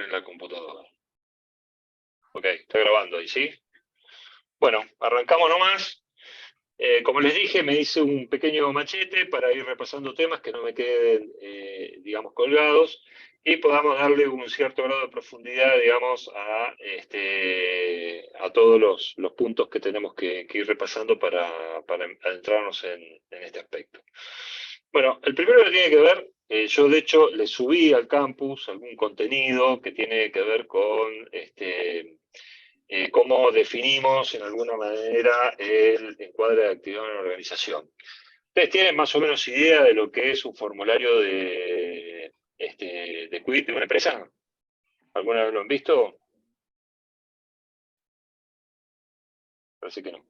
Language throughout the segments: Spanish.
en la computadora. Ok, está grabando ahí, ¿sí? Bueno, arrancamos nomás. Como les dije, me hice un pequeño machete para ir repasando temas que no me queden, digamos, colgados y podamos darle un cierto grado de profundidad, digamos, a todos los puntos que tenemos que ir repasando para adentrarnos en este aspecto. Bueno, el primero que tiene que ver, yo de hecho le subí al campus algún contenido que tiene que ver con cómo definimos en alguna manera el encuadre de actividad en una organización. ¿Ustedes tienen más o menos idea de lo que es un formulario de quit de una empresa? ¿Alguna vez lo han visto? Parece que no.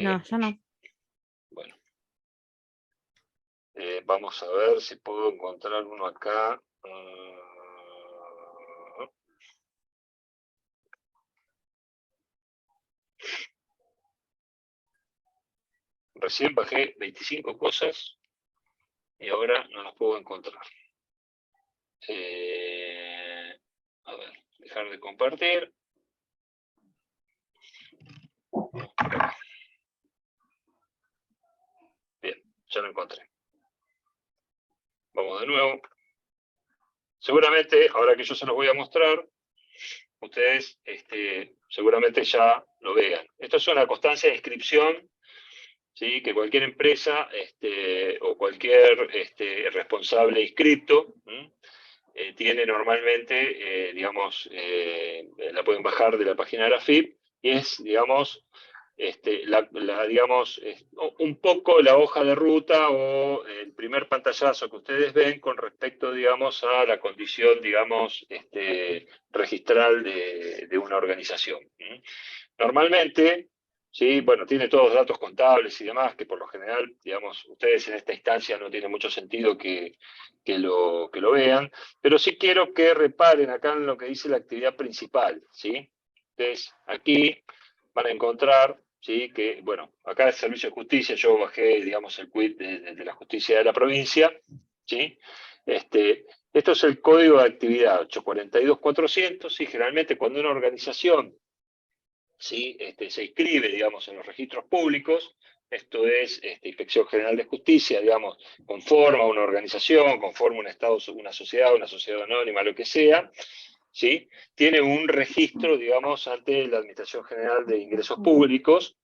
No, yo no. Bueno. Vamos a ver si puedo encontrar uno acá. Recién bajé 25 cosas y ahora no las puedo encontrar. A ver, dejar de compartir. Bien, ya lo encontré. Vamos de nuevo. Seguramente, ahora que yo se los voy a mostrar, ustedes seguramente ya lo vean. Esto es una constancia de inscripción, ¿sí? Que cualquier empresa o cualquier responsable inscripto tiene normalmente, digamos, la pueden bajar de la página de la FIP, y es, digamos, digamos, un poco la hoja de ruta o el primer pantallazo que ustedes ven con respecto, digamos, a la condición, digamos, registral de una organización. Normalmente, sí, bueno, tiene todos los datos contables y demás, que por lo general, digamos, ustedes en esta instancia no tiene mucho sentido que lo vean, pero sí quiero que reparen acá en lo que dice la actividad principal, ¿sí? Entonces, aquí van a encontrar, ¿sí? Que, bueno, acá es Servicio de Justicia, yo bajé, digamos, el quit de la justicia de la provincia, ¿sí? Esto es el código de actividad 842.400, y generalmente cuando una organización, ¿sí? Se inscribe, digamos, en los registros públicos, esto es Inspección General de Justicia, digamos, conforma una organización, conforma un Estado, una sociedad anónima, lo que sea, ¿sí? Tiene un registro, digamos, ante la Administración General de Ingresos Públicos,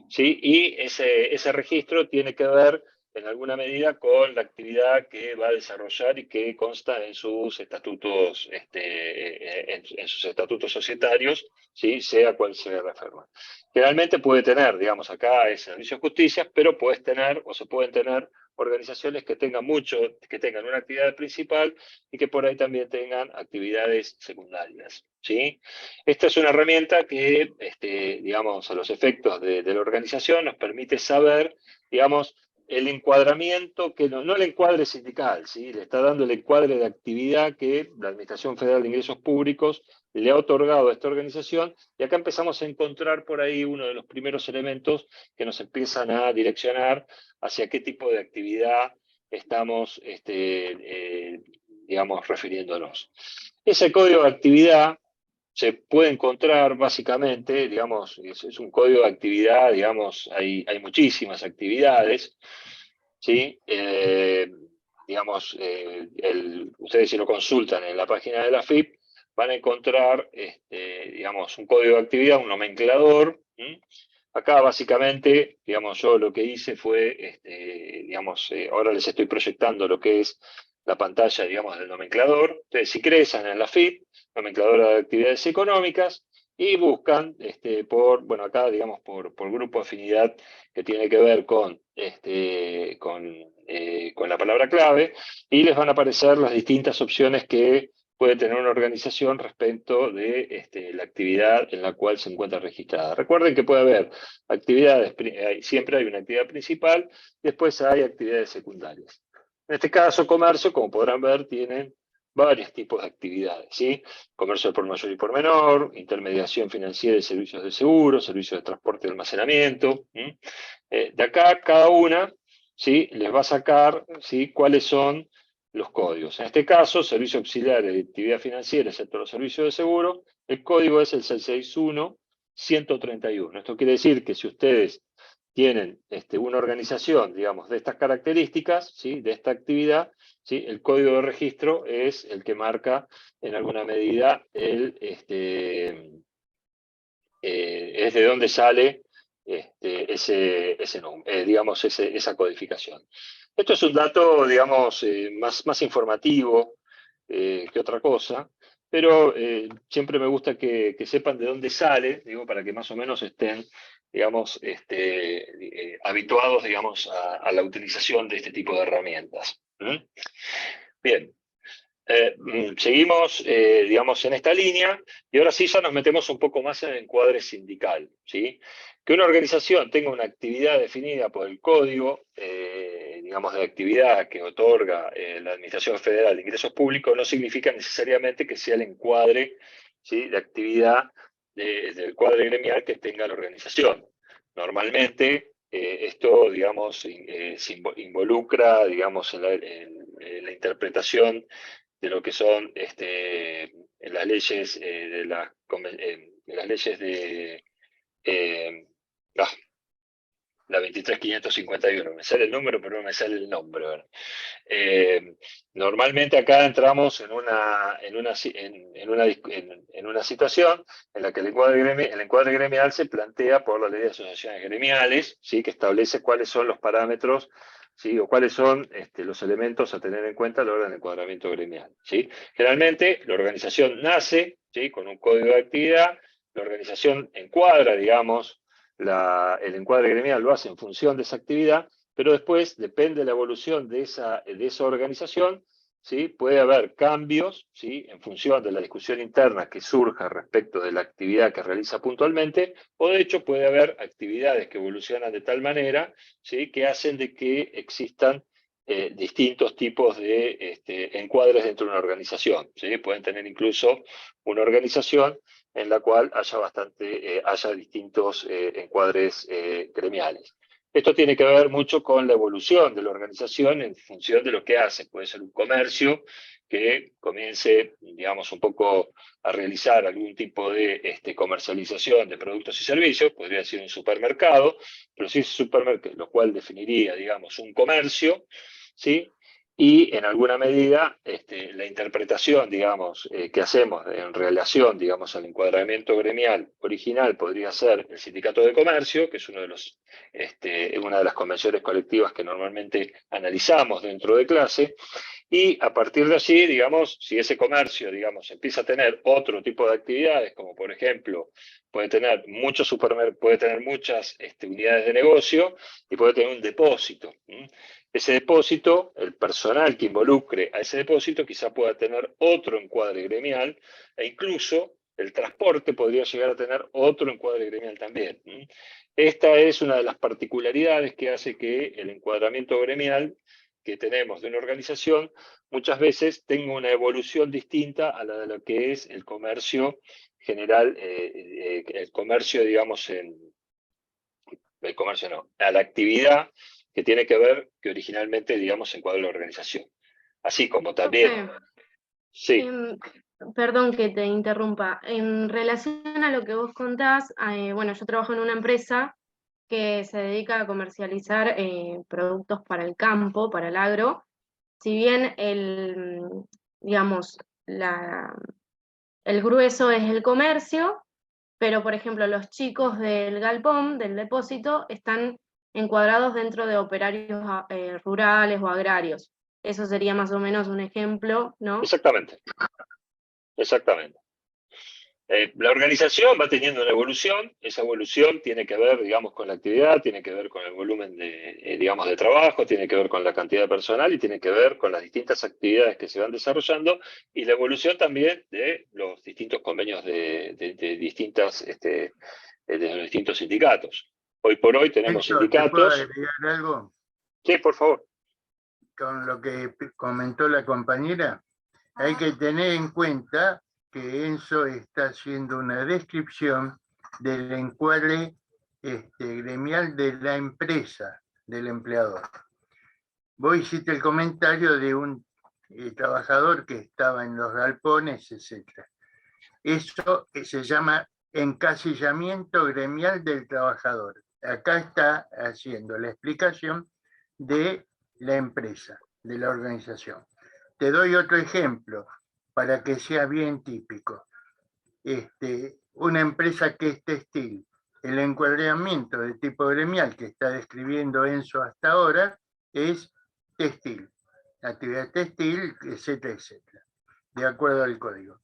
¿sí? Y ese registro tiene que ver en alguna medida con la actividad que va a desarrollar y que consta en sus estatutos, en sus estatutos societarios, ¿sí? Sea cual sea la firma. Generalmente puede tener, digamos, acá es Servicio de Justicia, pero puedes tener, o se pueden tener, organizaciones que tengan que tengan una actividad principal y que por ahí también tengan actividades secundarias, ¿sí? Esta es una herramienta que, digamos, a los efectos de la organización nos permite saber, digamos, el encuadramiento, que no el encuadre sindical, ¿sí? Le está dando el encuadre de actividad que la Administración Federal de Ingresos Públicos le ha otorgado a esta organización, y acá empezamos a encontrar por ahí uno de los primeros elementos que nos empiezan a direccionar hacia qué tipo de actividad estamos, digamos, refiriéndonos. Ese código de actividad se puede encontrar básicamente, digamos, es un código de actividad, digamos, hay muchísimas actividades, ¿sí? Digamos, ustedes si lo consultan en la página de la FIP, van a encontrar, digamos, un código de actividad, un nomenclador. Acá básicamente, digamos, yo lo que hice fue, digamos, ahora les estoy proyectando lo que es la pantalla, digamos, del nomenclador. Ustedes si ingresan en la FIP, nomencladora de actividades económicas, y buscan bueno, acá, digamos, por grupo de afinidad que tiene que ver con la palabra clave, y les van a aparecer las distintas opciones que puede tener una organización respecto de la actividad en la cual se encuentra registrada. Recuerden que puede haber actividades, siempre hay una actividad principal, después hay actividades secundarias. En este caso, comercio, como podrán ver, tiene varios tipos de actividades, ¿sí? Comercio al por mayor y por menor, intermediación financiera y servicios de seguro, servicios de transporte y almacenamiento. De acá, cada una, ¿sí? Les va a sacar, ¿sí? Cuáles son los códigos. En este caso, servicio auxiliar de actividad financiera, excepto los servicios de seguro, el código es el 661-131. Esto quiere decir que si ustedes tienen una organización, digamos, de estas características, ¿sí?, de esta actividad, ¿sí?, el código de registro es el que marca en alguna medida es de dónde sale digamos, esa codificación. Esto es un dato, digamos, más informativo que otra cosa, pero siempre me gusta que sepan de dónde sale, digo, para que más o menos estén, digamos, habituados, digamos, a la utilización de este tipo de herramientas. ¿Mm? Bien. Seguimos, digamos, en esta línea, y ahora sí ya nos metemos un poco más en el encuadre sindical, ¿sí? Que una organización tenga una actividad definida por el código, digamos, de actividad que otorga la Administración Federal de Ingresos Públicos, no significa necesariamente que sea el encuadre, ¿sí?, de actividad del cuadro gremial que tenga la organización. Normalmente, esto, digamos, se involucra, digamos, en la interpretación de lo que son las leyes las leyes de ah, la 23.551, me sale el número pero no me sale el nombre. Bueno. Normalmente acá entramos en una situación en la que el encuadre gremial se plantea por la ley de asociaciones gremiales, ¿sí?, que establece cuáles son los parámetros, ¿sí?, o cuáles son los elementos a tener en cuenta a la hora del encuadramiento gremial, ¿sí? Generalmente la organización nace, ¿sí?, con un código de actividad, la organización encuadra, digamos, el encuadre gremial lo hace en función de esa actividad, pero después, depende de la evolución de esa organización, ¿sí?, puede haber cambios, ¿sí?, en función de la discusión interna que surja respecto de la actividad que realiza puntualmente, o de hecho puede haber actividades que evolucionan de tal manera, ¿sí?, que hacen de que existan distintos tipos de encuadres dentro de una organización, ¿sí? Pueden tener incluso una organización en la cual haya distintos encuadres gremiales. Esto tiene que ver mucho con la evolución de la organización en función de lo que hace. Puede ser un comercio que comience, digamos, un poco a realizar algún tipo de comercialización de productos y servicios, podría ser un supermercado, pero sí es un supermercado, lo cual definiría, digamos, un comercio, ¿sí? Y en alguna medida la interpretación, digamos, que hacemos en relación, digamos, al encuadramiento gremial original podría ser el sindicato de comercio, que es una de las convenciones colectivas que normalmente analizamos dentro de clase, y a partir de allí, digamos, si ese comercio, digamos, empieza a tener otro tipo de actividades, como por ejemplo, puede tener muchos supermercados, puede tener muchas unidades de negocio y puede tener un depósito. Ese depósito, el personal que involucre a ese depósito quizá pueda tener otro encuadre gremial e incluso el transporte podría llegar a tener otro encuadre gremial también. Esta es una de las particularidades que hace que el encuadramiento gremial que tenemos de una organización muchas veces tenga una evolución distinta a la de lo que es el comercio general, el comercio, digamos, el comercio no, a la actividad que tiene que ver, que originalmente, digamos, encuadra la organización. Así como también... Sí. Perdón que te interrumpa. En relación a lo que vos contás, bueno, yo trabajo en una empresa que se dedica a comercializar productos para el campo, para el agro. Si bien digamos, el grueso es el comercio, pero por ejemplo los chicos del galpón, del depósito, están encuadrados dentro de operarios rurales o agrarios. Eso sería más o menos un ejemplo, ¿no? Exactamente, exactamente. La organización va teniendo una evolución, esa evolución tiene que ver, digamos, con la actividad, tiene que ver con el volumen digamos, de trabajo, tiene que ver con la cantidad de personal y tiene que ver con las distintas actividades que se van desarrollando y la evolución también de los distintos convenios de los distintos sindicatos. Hoy por hoy tenemos Héctor, ¿te puedo sindicatos. agregar algo? Sí, por favor. Con lo que comentó la compañera, hay que tener en cuenta que Enzo está haciendo una descripción del encuadre gremial de la empresa, del empleador. Vos hiciste el comentario de un trabajador que estaba en los galpones, etc. Eso se llama encasillamiento gremial del trabajador. Acá está haciendo la explicación de la empresa, de la organización. Te doy otro ejemplo para que sea bien típico. Una empresa que es textil, el encuadramiento de tipo gremial que está describiendo Enzo hasta ahora es textil, actividad textil, etcétera, etcétera, de acuerdo al código.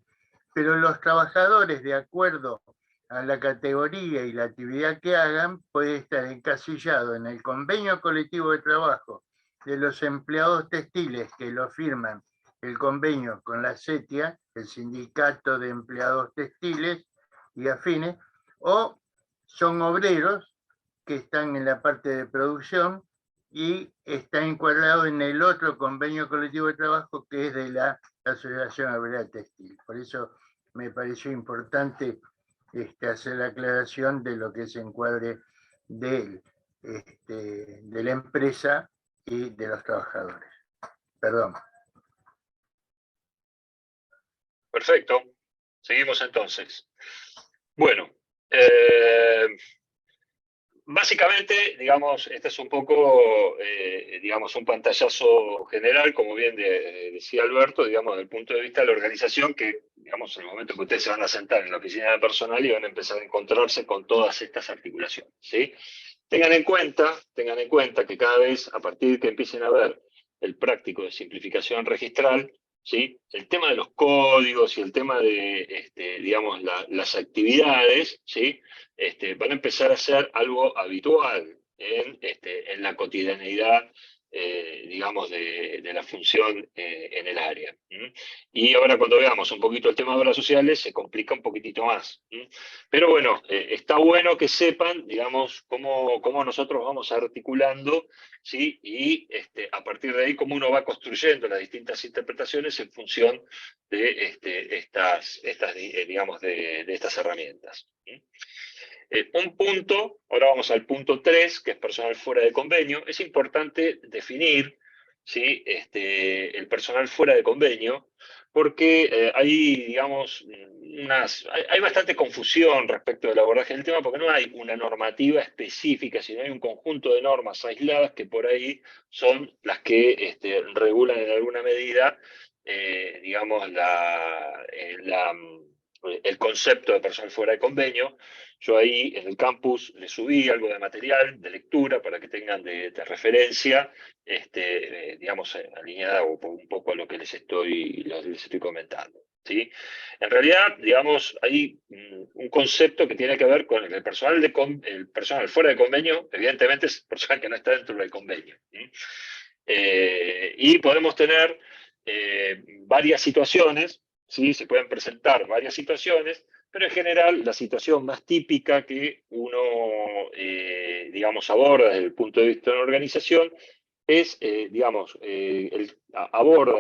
Pero los trabajadores, de acuerdo a la categoría y la actividad que hagan, puede estar encasillado en el convenio colectivo de trabajo de los empleados textiles que lo firman el convenio con la CETIA, el Sindicato de Empleados Textiles y afines, o son obreros que están en la parte de producción y está encuadrado en el otro convenio colectivo de trabajo que es de la Asociación Obrera Textil. Por eso me pareció importante hacer la aclaración de lo que es encuadre de la empresa y de los trabajadores. Perdón. Perfecto. Seguimos entonces. Bueno, básicamente, digamos, este es un poco, digamos, un pantallazo general, como bien decía Alberto, digamos, desde el punto de vista de la organización, que, digamos, en el momento que ustedes se van a sentar en la oficina de personal y van a empezar a encontrarse con todas estas articulaciones, ¿sí? Tengan en cuenta que cada vez, a partir que empiecen a ver el práctico de simplificación registral, ¿sí? El tema de los códigos y el tema de, digamos, las actividades, ¿sí? Van a empezar a ser algo habitual en la cotidianeidad, digamos, de la función en el área. Y ahora cuando veamos un poquito el tema de obras sociales, se complica un poquitito más. Pero bueno, está bueno que sepan, digamos, cómo nosotros vamos articulando, ¿sí? Y a partir de ahí, cómo uno va construyendo las distintas interpretaciones en función de digamos, de estas herramientas. Un punto, ahora vamos al punto 3, que es personal fuera de convenio. Es importante definir, ¿sí? El personal fuera de convenio, porque hay, digamos, hay bastante confusión respecto del abordaje del tema, porque no hay una normativa específica, sino hay un conjunto de normas aisladas que por ahí son las que regulan en alguna medida, digamos, el concepto de personal fuera de convenio. Yo ahí en el campus les subí algo de material, de lectura, para que tengan de referencia, digamos, alineada un poco a lo que les estoy comentando, ¿sí? En realidad, digamos, hay un concepto que tiene que ver con el personal, el personal fuera de convenio, evidentemente es personal que no está dentro del convenio, ¿sí? Y podemos tener varias situaciones, ¿sí? Se pueden presentar varias situaciones, pero en general la situación más típica que uno, digamos, aborda desde el punto de vista de una organización es, digamos, aborda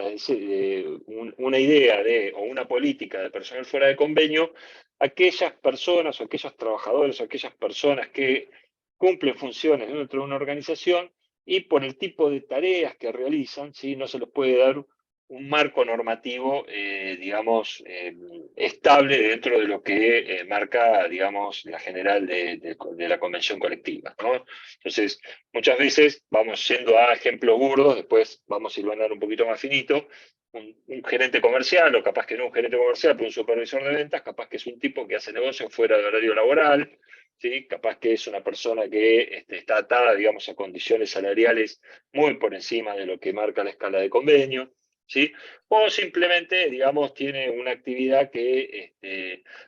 una idea o una política de personal fuera de convenio, aquellas personas o aquellos trabajadores o aquellas personas que cumplen funciones dentro de una organización y por el tipo de tareas que realizan, ¿sí? No se les puede dar un marco normativo, digamos, estable dentro de lo que marca, digamos, la general de la convención colectiva, ¿no? Entonces, muchas veces vamos yendo a ejemplos burdos, después vamos a hilvanar un poquito más finito. Un gerente comercial, o capaz que no un gerente comercial, pero un supervisor de ventas, capaz que es un tipo que hace negocio fuera del horario laboral, ¿sí? Capaz que es una persona que está atada, digamos, a condiciones salariales muy por encima de lo que marca la escala de convenio, ¿sí? O simplemente, digamos, tiene una actividad que,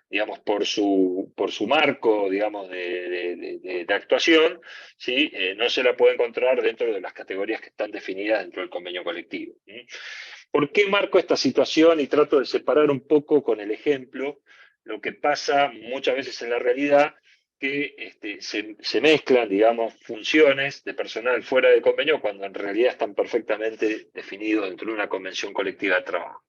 digamos, por su marco, digamos, de actuación, ¿sí? No se la puede encontrar dentro de las categorías que están definidas dentro del convenio colectivo. ¿Por qué marco esta situación? Y trato de separar un poco con el ejemplo lo que pasa muchas veces en la realidad, que se mezclan, digamos, funciones de personal fuera de convenio cuando en realidad están perfectamente definidos dentro de una convención colectiva de trabajo.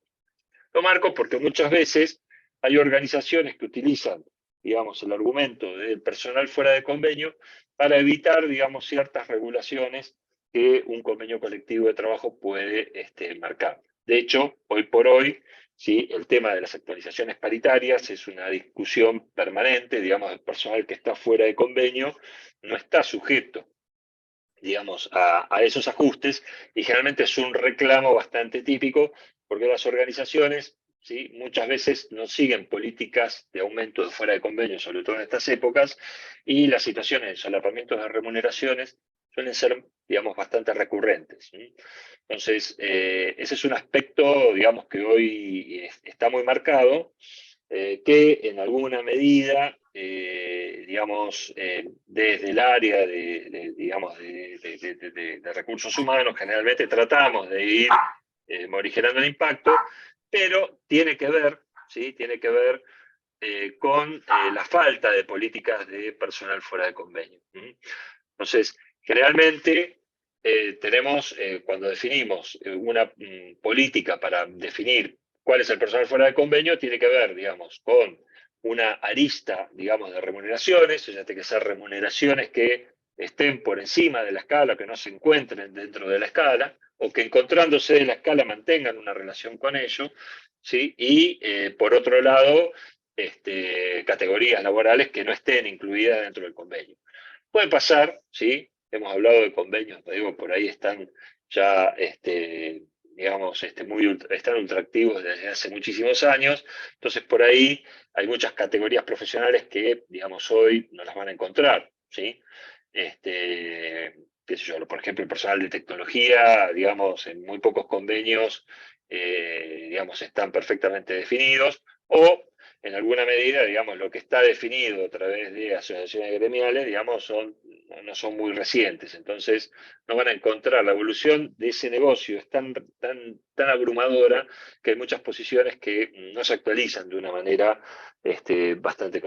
Lo marco porque muchas veces hay organizaciones que utilizan, digamos, el argumento del personal fuera de convenio para evitar, digamos, ciertas regulaciones que un convenio colectivo de trabajo puede marcar. De hecho, hoy por hoy, ¿sí?, el tema de las actualizaciones paritarias es una discusión permanente. Digamos, el personal que está fuera de convenio no está sujeto, digamos, a esos ajustes, y generalmente es un reclamo bastante típico, porque las organizaciones, ¿sí?, muchas veces no siguen políticas de aumento de fuera de convenio, sobre todo en estas épocas, y las situaciones de solapamientos de remuneraciones suelen ser, digamos, bastante recurrentes, ¿sí? Entonces, ese es un aspecto, digamos, que hoy está muy marcado, que en alguna medida, digamos, desde el área digamos, de recursos humanos, generalmente tratamos de ir morigerando el impacto, pero tiene que ver, ¿sí?, tiene que ver con la falta de políticas de personal fuera de convenio. Entonces, generalmente tenemos, cuando definimos una política para definir cuál es el personal fuera de convenio, tiene que ver, digamos, con una arista, digamos, de remuneraciones, o sea, tiene que ser remuneraciones que estén por encima de la escala, que no se encuentren dentro de la escala, o que encontrándose en la escala mantengan una relación con ello, ¿sí? Y por otro lado, categorías laborales que no estén incluidas dentro del convenio. Puede pasar, ¿sí? Hemos hablado de convenios, te digo, por ahí están ya, digamos, están ultraactivos desde hace muchísimos años. Entonces, por ahí hay muchas categorías profesionales que, digamos, hoy no las van a encontrar, ¿sí? Qué sé yo, por ejemplo, el personal de tecnología, digamos, en muy pocos convenios, digamos, están perfectamente definidos, o en alguna medida, digamos, lo que está definido a través de asociaciones gremiales, digamos, no son muy recientes. Entonces, no van a encontrar la evolución de ese negocio. Es tan abrumadora que hay muchas posiciones que no se actualizan de una manera bastante,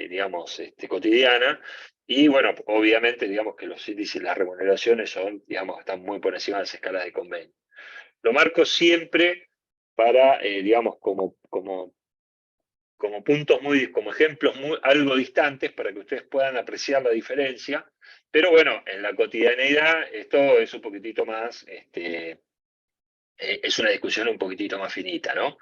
digamos, cotidiana. Y bueno, obviamente, digamos que los índices y las remuneraciones son, digamos, están muy por encima de las escalas de convenio. Lo marco siempre para, digamos, como puntos como ejemplos algo distantes para que ustedes puedan apreciar la diferencia, pero bueno, en la cotidianeidad esto es un poquitito más, es una discusión un poquitito más finita, ¿no?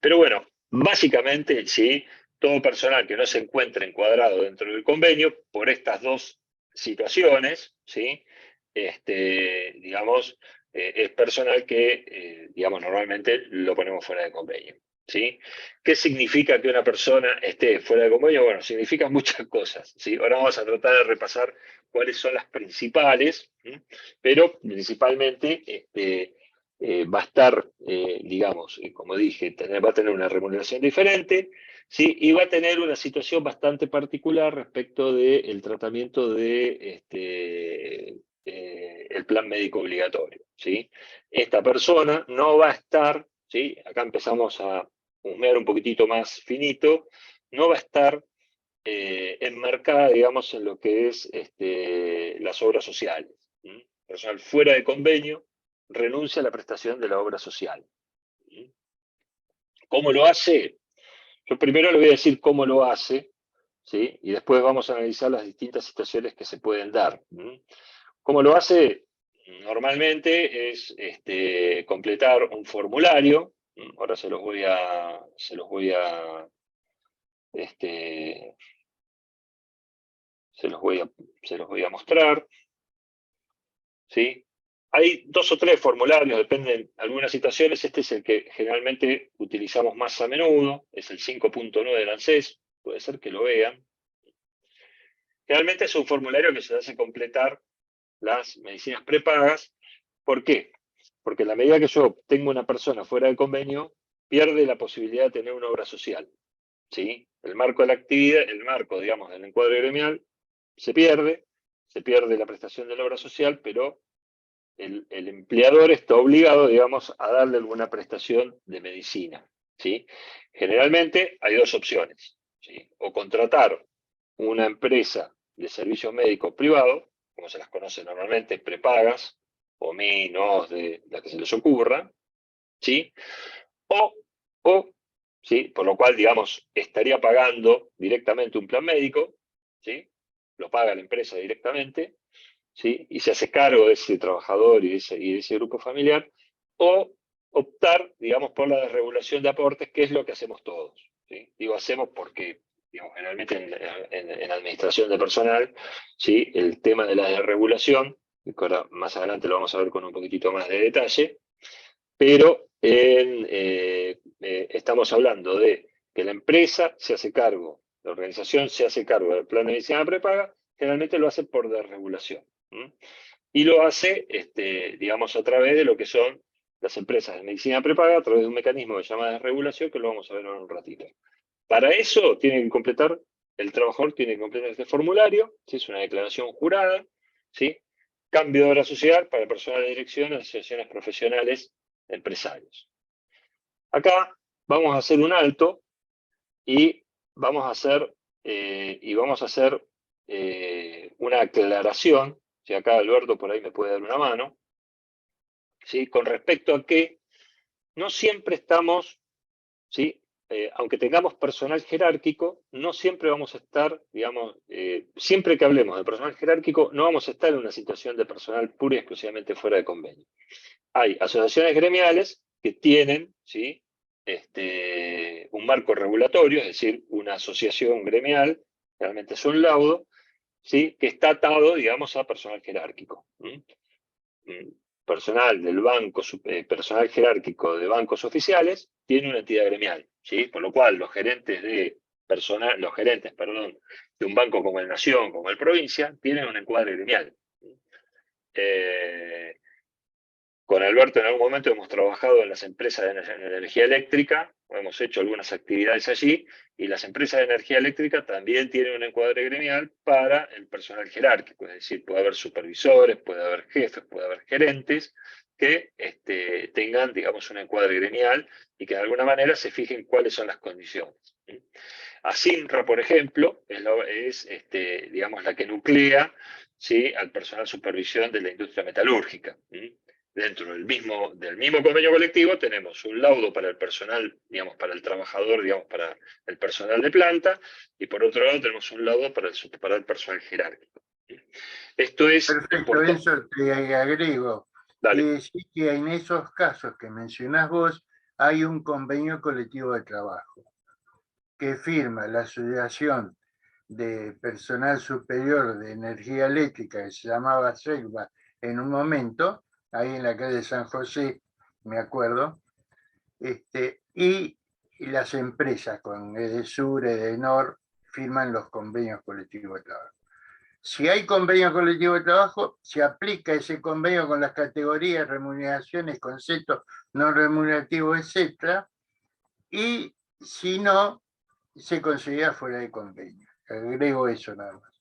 Pero bueno, básicamente, sí, todo personal que no se encuentre encuadrado dentro del convenio, por estas dos situaciones, ¿sí? Digamos, es personal que, digamos, normalmente lo ponemos fuera de convenio, ¿sí? ¿Qué significa que una persona esté fuera de convenio? Bueno, significa muchas cosas, ¿sí? Ahora vamos a tratar de repasar cuáles son las principales, ¿sí?, pero principalmente va a estar, digamos, como dije, va a tener una remuneración diferente, ¿sí?, y va a tener una situación bastante particular respecto del tratamiento de el plan médico obligatorio, ¿sí? Esta persona no va a estar, ¿sí?, acá empezamos a husmear un poquitito más finito, no va a estar enmarcada, digamos, en lo que es las obras sociales. Personal fuera de convenio renuncia a la prestación de la obra social. ¿Cómo lo hace? Yo primero le voy a decir cómo lo hace, ¿sí?, y después vamos a analizar las distintas situaciones que se pueden dar. ¿Cómo lo hace? Normalmente es completar un formulario. Ahora se los voy a mostrar, ¿sí? Hay 2 o 3 formularios, dependen de algunas situaciones. Este es el que generalmente utilizamos más a menudo, es el 5.9 del ANSES, puede ser que lo vean. Realmente es un formulario que se hace completar las medicinas prepagas. ¿Por qué? Porque en la medida que yo tengo una persona fuera de convenio, pierde la posibilidad de tener una obra social, ¿sí? El marco de la actividad, el marco, digamos, del encuadre gremial, se pierde la prestación de la obra social, pero el empleador está obligado, digamos, a darle alguna prestación de medicina, ¿sí? Generalmente hay 2 opciones, ¿sí? O contratar una empresa de servicios médicos privados, como se las conoce normalmente, prepagas, o MINOS, de la que se les ocurra, ¿sí? O, ¿sí?, por lo cual, digamos, estaría pagando directamente un plan médico, ¿sí?, lo paga la empresa directamente, ¿sí?, y se hace cargo de ese trabajador y de ese grupo familiar, o optar, digamos, por la desregulación de aportes, que es lo que hacemos todos, ¿sí? Digo, hacemos porque, digamos, generalmente en administración de personal, ¿sí? El tema de la desregulación, que ahora más adelante lo vamos a ver con un poquitito más de detalle, pero estamos hablando de que la empresa se hace cargo, la organización se hace cargo del plan de medicina prepaga, generalmente lo hace por desregulación. Y lo hace, digamos, a través de lo que son las empresas de medicina prepaga, a través de un mecanismo que se llama desregulación, que lo vamos a ver en un ratito. Para eso tiene que completar, el trabajador tiene que completar este formulario, ¿sí? Es una declaración jurada, ¿sí? Cambio de hora social para el personal de dirección de asociaciones profesionales empresarios. Acá vamos a hacer un alto y vamos a hacer, una aclaración, si acá Alberto por ahí me puede dar una mano, ¿sí? Con respecto a que no siempre estamos, ¿sí? Aunque tengamos personal jerárquico, no siempre vamos a estar, digamos, siempre que hablemos de personal jerárquico, no vamos a estar en una situación de personal pura y exclusivamente fuera de convenio. Hay asociaciones gremiales que tienen, ¿sí? Un marco regulatorio, es decir, una asociación gremial, realmente es un laudo, ¿sí? Que está atado, digamos, a personal jerárquico. Personal del banco, personal jerárquico de bancos oficiales, tiene una entidad gremial, ¿sí? Por lo cual los gerentes, de un banco como el Nación, como el Provincia, tienen un encuadre gremial. Con Alberto en algún momento hemos trabajado en las empresas de energía eléctrica, hemos hecho algunas actividades allí, y las empresas de energía eléctrica también tienen un encuadre gremial para el personal jerárquico, es decir, puede haber supervisores, puede haber jefes, puede haber gerentes que tengan, digamos, un encuadre gremial y que de alguna manera se fijen cuáles son las condiciones. ASINRA, por ejemplo, es digamos, la que nuclea, ¿sí? Al personal supervisión de la industria metalúrgica. Dentro del mismo convenio colectivo tenemos un laudo para el personal, digamos, para el trabajador, digamos, para el personal de planta, y por otro lado tenemos un laudo para el personal jerárquico. Esto es Perfecto, importante. Enzo, te agrego. Dale. Sí, que en esos casos que mencionás vos, hay un convenio colectivo de trabajo que firma la Asociación de Personal Superior de Energía Eléctrica, que se llamaba SEGBA en un momento, ahí en la calle San José, me acuerdo, y las empresas con Edesur, Edenor, firman los convenios colectivos de trabajo. Si hay convenio colectivo de trabajo, se aplica ese convenio con las categorías, remuneraciones, conceptos no remunerativos, etc. Y si no, se considera fuera de convenio. Agrego eso nada más.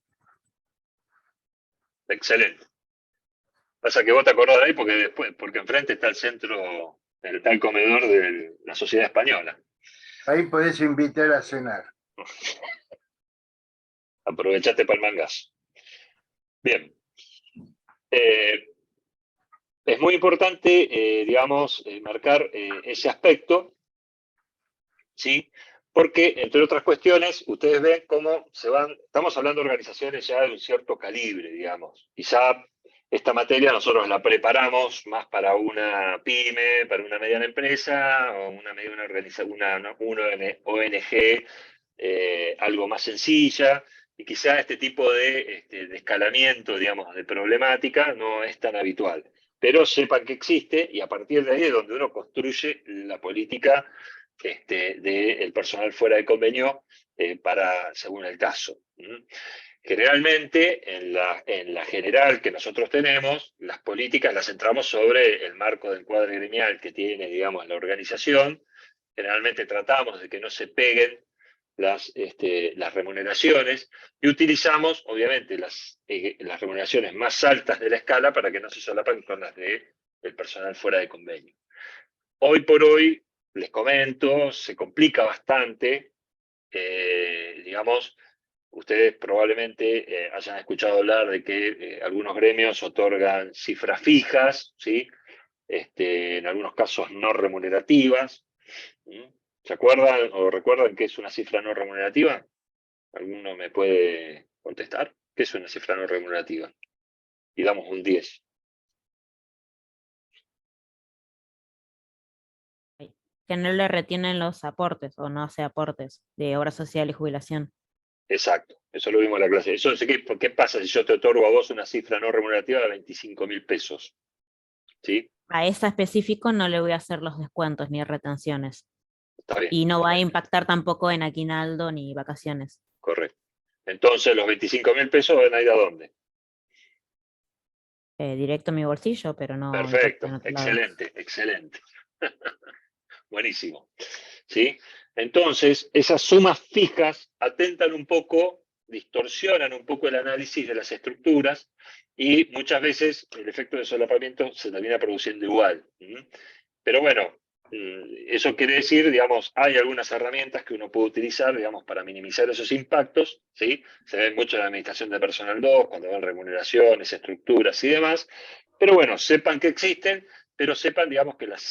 Excelente. Pasa que vos te acordás de ahí porque enfrente está el centro, está el comedor de la Sociedad Española. Ahí podés invitar a cenar. Aprovechaste para el mangazo. Bien. Es muy importante, digamos, marcar ese aspecto, ¿sí? Porque, entre otras cuestiones, ustedes ven cómo estamos hablando de organizaciones ya de un cierto calibre, digamos. Quizá esta materia nosotros la preparamos más para una pyme, para una mediana empresa, o una ONG, algo más sencilla, y quizá este tipo de escalamiento, digamos, de problemática no es tan habitual. Pero sepan que existe, y a partir de ahí es donde uno construye la política del personal fuera de convenio según el caso. Generalmente, en la general que nosotros tenemos, las políticas las centramos sobre el marco del encuadre gremial que tiene, digamos, la organización. Generalmente tratamos de que no se peguen las remuneraciones, y utilizamos, obviamente, las remuneraciones más altas de la escala para que no se solapen con las del personal fuera de convenio. Hoy por hoy, les comento, se complica bastante, digamos, ustedes probablemente hayan escuchado hablar de que algunos gremios otorgan cifras fijas, ¿sí? En algunos casos no remunerativas. ¿Se acuerdan o recuerdan qué es una cifra no remunerativa? ¿Alguno me puede contestar? ¿Qué es una cifra no remunerativa? Y damos un 10. que no le retienen los aportes o no hace aportes de obra social y jubilación. Exacto, eso lo vimos en la clase. Eso, ¿qué pasa si yo te otorgo a vos una cifra no remunerativa de 25.000 pesos? ¿Sí? A esa específico no le voy a hacer los descuentos ni retenciones. Está bien. Y no va a impactar tampoco en aguinaldo ni vacaciones. Correcto. Entonces, los 25.000 pesos van a ir a dónde? Directo a mi bolsillo, pero no Perfecto, impacta en otro lado. excelente, excelente. Buenísimo. ¿Sí? Entonces, esas sumas fijas atentan un poco, distorsionan un poco el análisis de las estructuras y muchas veces el efecto de solapamiento se termina produciendo igual. Pero bueno, eso quiere decir, digamos, hay algunas herramientas que uno puede utilizar, digamos, para minimizar esos impactos, ¿sí? Se ve mucho en la administración de personal 2, cuando ven remuneraciones, estructuras y demás. Pero bueno, sepan que existen, pero sepan, digamos, que las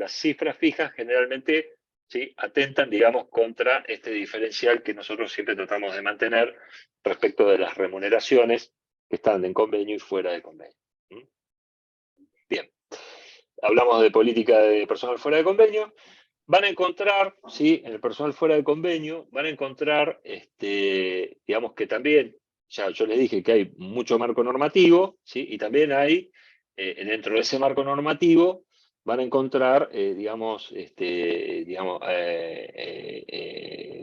cifras fijas generalmente, ¿sí?, atentan, digamos, contra este diferencial que nosotros siempre tratamos de mantener respecto de las remuneraciones que están en convenio y fuera de convenio. Bien. Hablamos de política de personal fuera de convenio. Van a encontrar, ¿sí?, en el personal fuera de convenio, van a encontrar, digamos que también, ya yo les dije que hay mucho marco normativo, ¿sí?, y también hay, dentro de ese marco normativo, van a encontrar,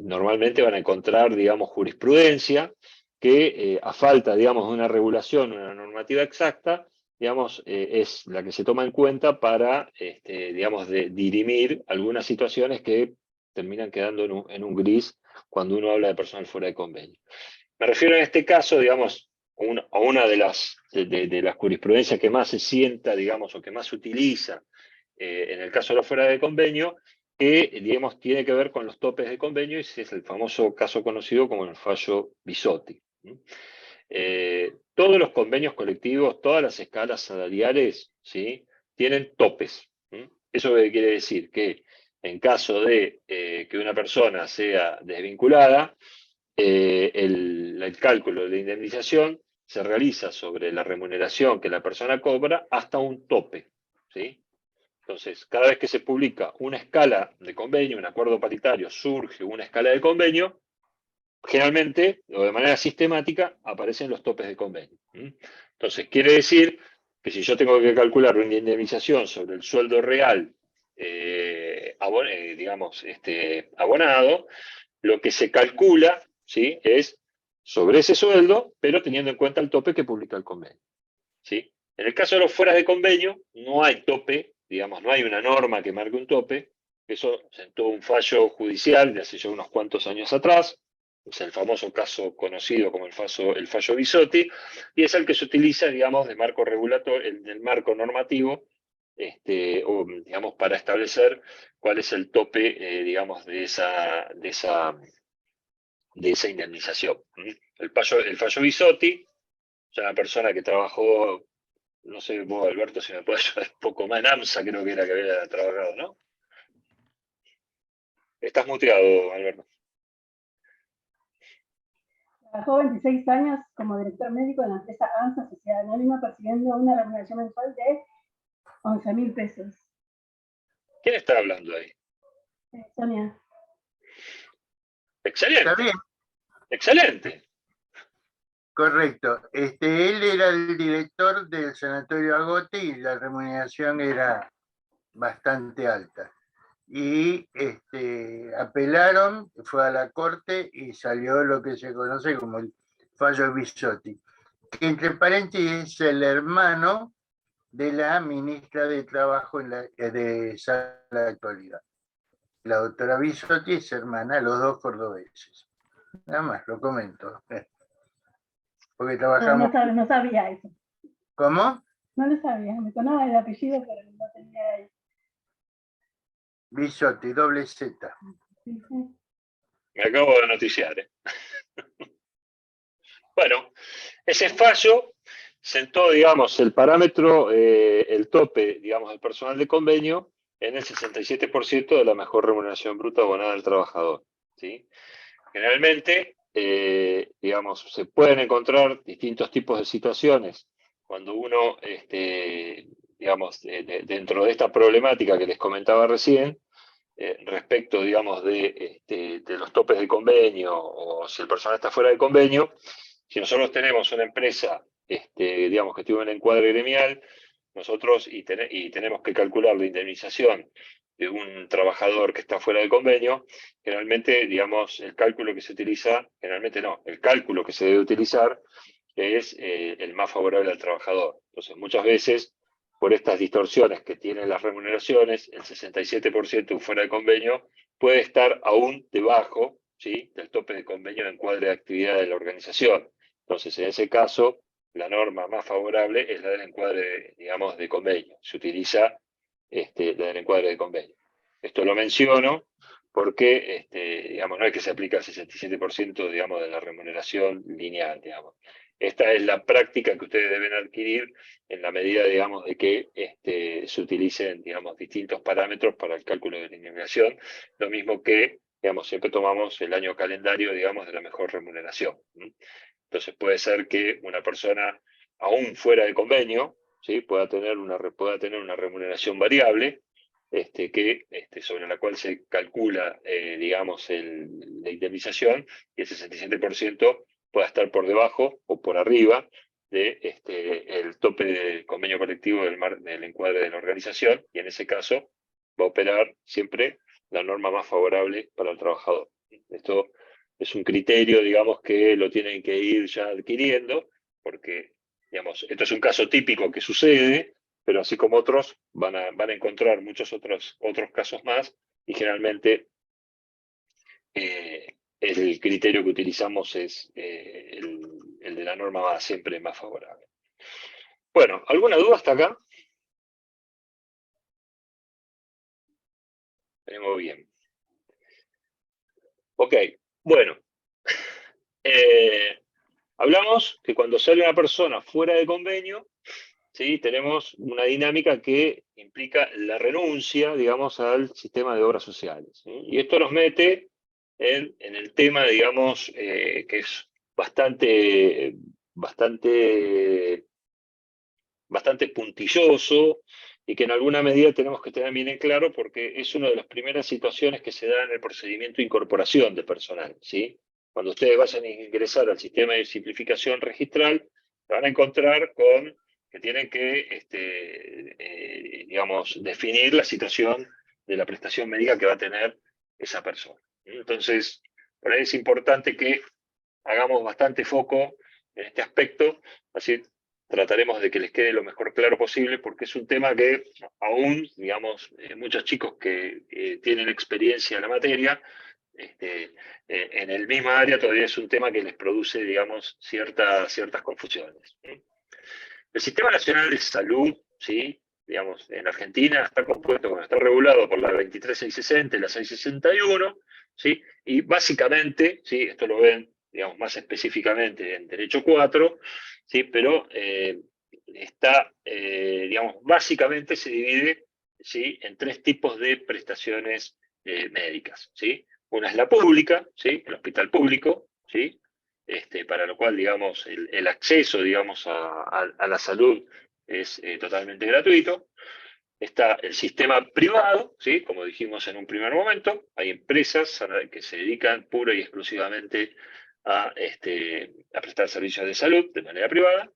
normalmente van a encontrar, digamos, jurisprudencia que, a falta, digamos, de una regulación, una normativa exacta, digamos, es la que se toma en cuenta para, digamos, dirimir algunas situaciones que terminan quedando en un gris cuando uno habla de personal fuera de convenio. Me refiero en este caso, digamos, a una de las jurisprudencias que más se sienta, digamos, o que más se utiliza en el caso de los fuera de convenio, que, digamos, tiene que ver con los topes de convenio, y ese es el famoso caso conocido como el fallo Bisotti. Todos los convenios colectivos, todas las escalas salariales, ¿sí?, tienen topes. ¿Eso quiere decir? Que en caso de que una persona sea desvinculada, el cálculo de la indemnización se realiza sobre la remuneración que la persona cobra hasta un tope, ¿sí? Entonces, cada vez que se publica una escala de convenio, un acuerdo paritario, surge una escala de convenio, generalmente, o de manera sistemática, aparecen los topes de convenio. Entonces, quiere decir que si yo tengo que calcular una indemnización sobre el sueldo real, abonado, lo que se calcula, ¿sí?, es sobre ese sueldo, pero teniendo en cuenta el tope que publica el convenio, ¿sí? En el caso de los fueras de convenio, no hay tope, digamos, no hay una norma que marque un tope. Eso sentó un fallo judicial de hace ya unos cuantos años atrás, es el famoso caso conocido como el fallo Bisotti, y es el que se utiliza, digamos, de marco regulatorio, del marco normativo, o, digamos, para establecer cuál es el tope, digamos, de esa indemnización. El fallo Bisotti, ya una persona que trabajó, no sé vos, Alberto, si me puedes ayudar un poco más, en AMSA creo que era que había trabajado, ¿no? Estás muteado, Alberto. Trabajó 26 años como director médico en la empresa AMSA, Sociedad Anónima, percibiendo una remuneración mensual de 11.000 pesos. ¿Quién está hablando ahí? Sonia. Excelente. Está bien. Excelente. Correcto. Él era el director del Sanatorio Agote y la remuneración era bastante alta. Y apelaron, fue a la corte y salió lo que se conoce como el fallo Bisotti, que entre paréntesis es el hermano de la ministra de Trabajo de la actualidad. La doctora Bisotti es hermana, los dos cordobeses. Nada más, lo comento. Porque trabajamos... No sabía eso. ¿Cómo? No lo sabía, me sonaba el apellido, pero no tenía ahí. Bisotti, doble Z. Sí, sí. Me acabo de noticiar. Bueno, ese fallo sentó, digamos, el parámetro, el tope, digamos, del personal de convenio en el 67% de la mejor remuneración bruta abonada al trabajador, ¿sí? Generalmente, digamos, se pueden encontrar distintos tipos de situaciones cuando uno, digamos, dentro de esta problemática que les comentaba recién, respecto, digamos, de los topes de convenio, o si el personal está fuera de convenio, si nosotros tenemos una empresa, digamos, que tiene un encuadre gremial, nosotros, y tenemos que calcular la indemnización de un trabajador que está fuera de convenio, generalmente, digamos, el cálculo que se utiliza, generalmente no, el cálculo que se debe utilizar es el más favorable al trabajador. Entonces, muchas veces, por estas distorsiones que tienen las remuneraciones, el 67% fuera de convenio puede estar aún debajo, ¿sí?, del tope de convenio de encuadre de actividad de la organización. Entonces, en ese caso, la norma más favorable es la del encuadre, digamos, de convenio. Se utiliza la del encuadre de convenio. Esto lo menciono porque, digamos, no es que se aplica el 67%, digamos, de la remuneración lineal, digamos. Esta es la práctica que ustedes deben adquirir en la medida, digamos, de que se utilicen, digamos, distintos parámetros para el cálculo de la indemnización, lo mismo que, digamos, siempre tomamos el año calendario, digamos, de la mejor remuneración. Entonces puede ser que una persona, aún fuera de convenio, ¿sí?, pueda tener una remuneración variable, sobre la cual se calcula, digamos, la indemnización, y el 67% pueda estar por debajo o por arriba de el tope del convenio colectivo del encuadre de la organización, y en ese caso va a operar siempre la norma más favorable para el trabajador. Esto es un criterio, digamos, que lo tienen que ir ya adquiriendo, porque, digamos, esto es un caso típico que sucede, pero así como otros, van a encontrar muchos otros casos más, y generalmente el criterio que utilizamos es el de la norma siempre más favorable. Bueno, ¿alguna duda hasta acá? Venimos bien. Ok, bueno. Hablamos que cuando sale una persona fuera de convenio, ¿sí?, tenemos una dinámica que implica la renuncia, digamos, al sistema de obras sociales, ¿sí? Y esto nos mete en el tema, digamos, que es bastante puntilloso, y que en alguna medida tenemos que tener bien en claro, porque es una de las primeras situaciones que se da en el procedimiento de incorporación de personal, ¿sí? Cuando ustedes vayan a ingresar al sistema de simplificación registral, se van a encontrar con que tienen que, digamos, definir la situación de la prestación médica que va a tener esa persona. Entonces, por ahí es importante que hagamos bastante foco en este aspecto, así trataremos de que les quede lo mejor claro posible, porque es un tema que aún, digamos, muchos chicos que tienen experiencia en la materia, en el mismo área todavía es un tema que les produce, digamos, ciertas confusiones. El Sistema Nacional de Salud, ¿sí?, digamos, en Argentina está compuesto, está regulado por la 23660 y la 661, ¿sí?, y básicamente, ¿sí?, esto lo ven, digamos, más específicamente en Derecho 4, ¿sí?, pero digamos, básicamente se divide, ¿sí?, en tres tipos de prestaciones médicas, ¿sí? Una es la pública, ¿sí?, el hospital público, ¿sí?, para lo cual, digamos, el acceso, digamos, a la salud es totalmente gratuito. Está el sistema privado, ¿sí?, como dijimos en un primer momento, hay empresas que se dedican pura y exclusivamente a prestar servicios de salud de manera privada,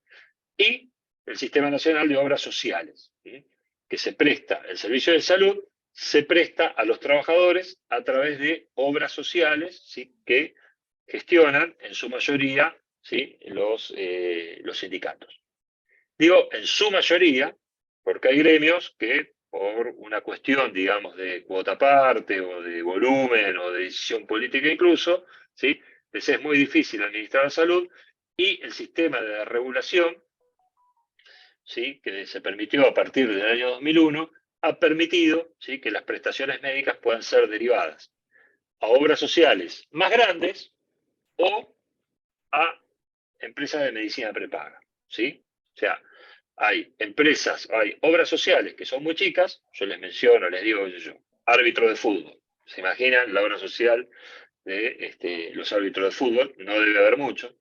y el Sistema Nacional de Obras Sociales, ¿sí?, que se presta, el servicio de salud se presta a los trabajadores a través de obras sociales, ¿sí?, que gestionan en su mayoría, ¿sí?, los sindicatos. Digo en su mayoría, porque hay gremios que por una cuestión, digamos, de cuota parte o de volumen o de decisión política incluso, ¿sí?, les es muy difícil administrar la salud, y el sistema de regulación, ¿sí?, que se permitió a partir del año 2001, ha permitido, ¿sí?, que las prestaciones médicas puedan ser derivadas a obras sociales más grandes o a empresas de medicina prepaga, ¿sí? O sea, hay obras sociales que son muy chicas, yo les menciono, les digo árbitro de fútbol. ¿Se imaginan la obra social de los árbitros de fútbol? No debe haber mucho,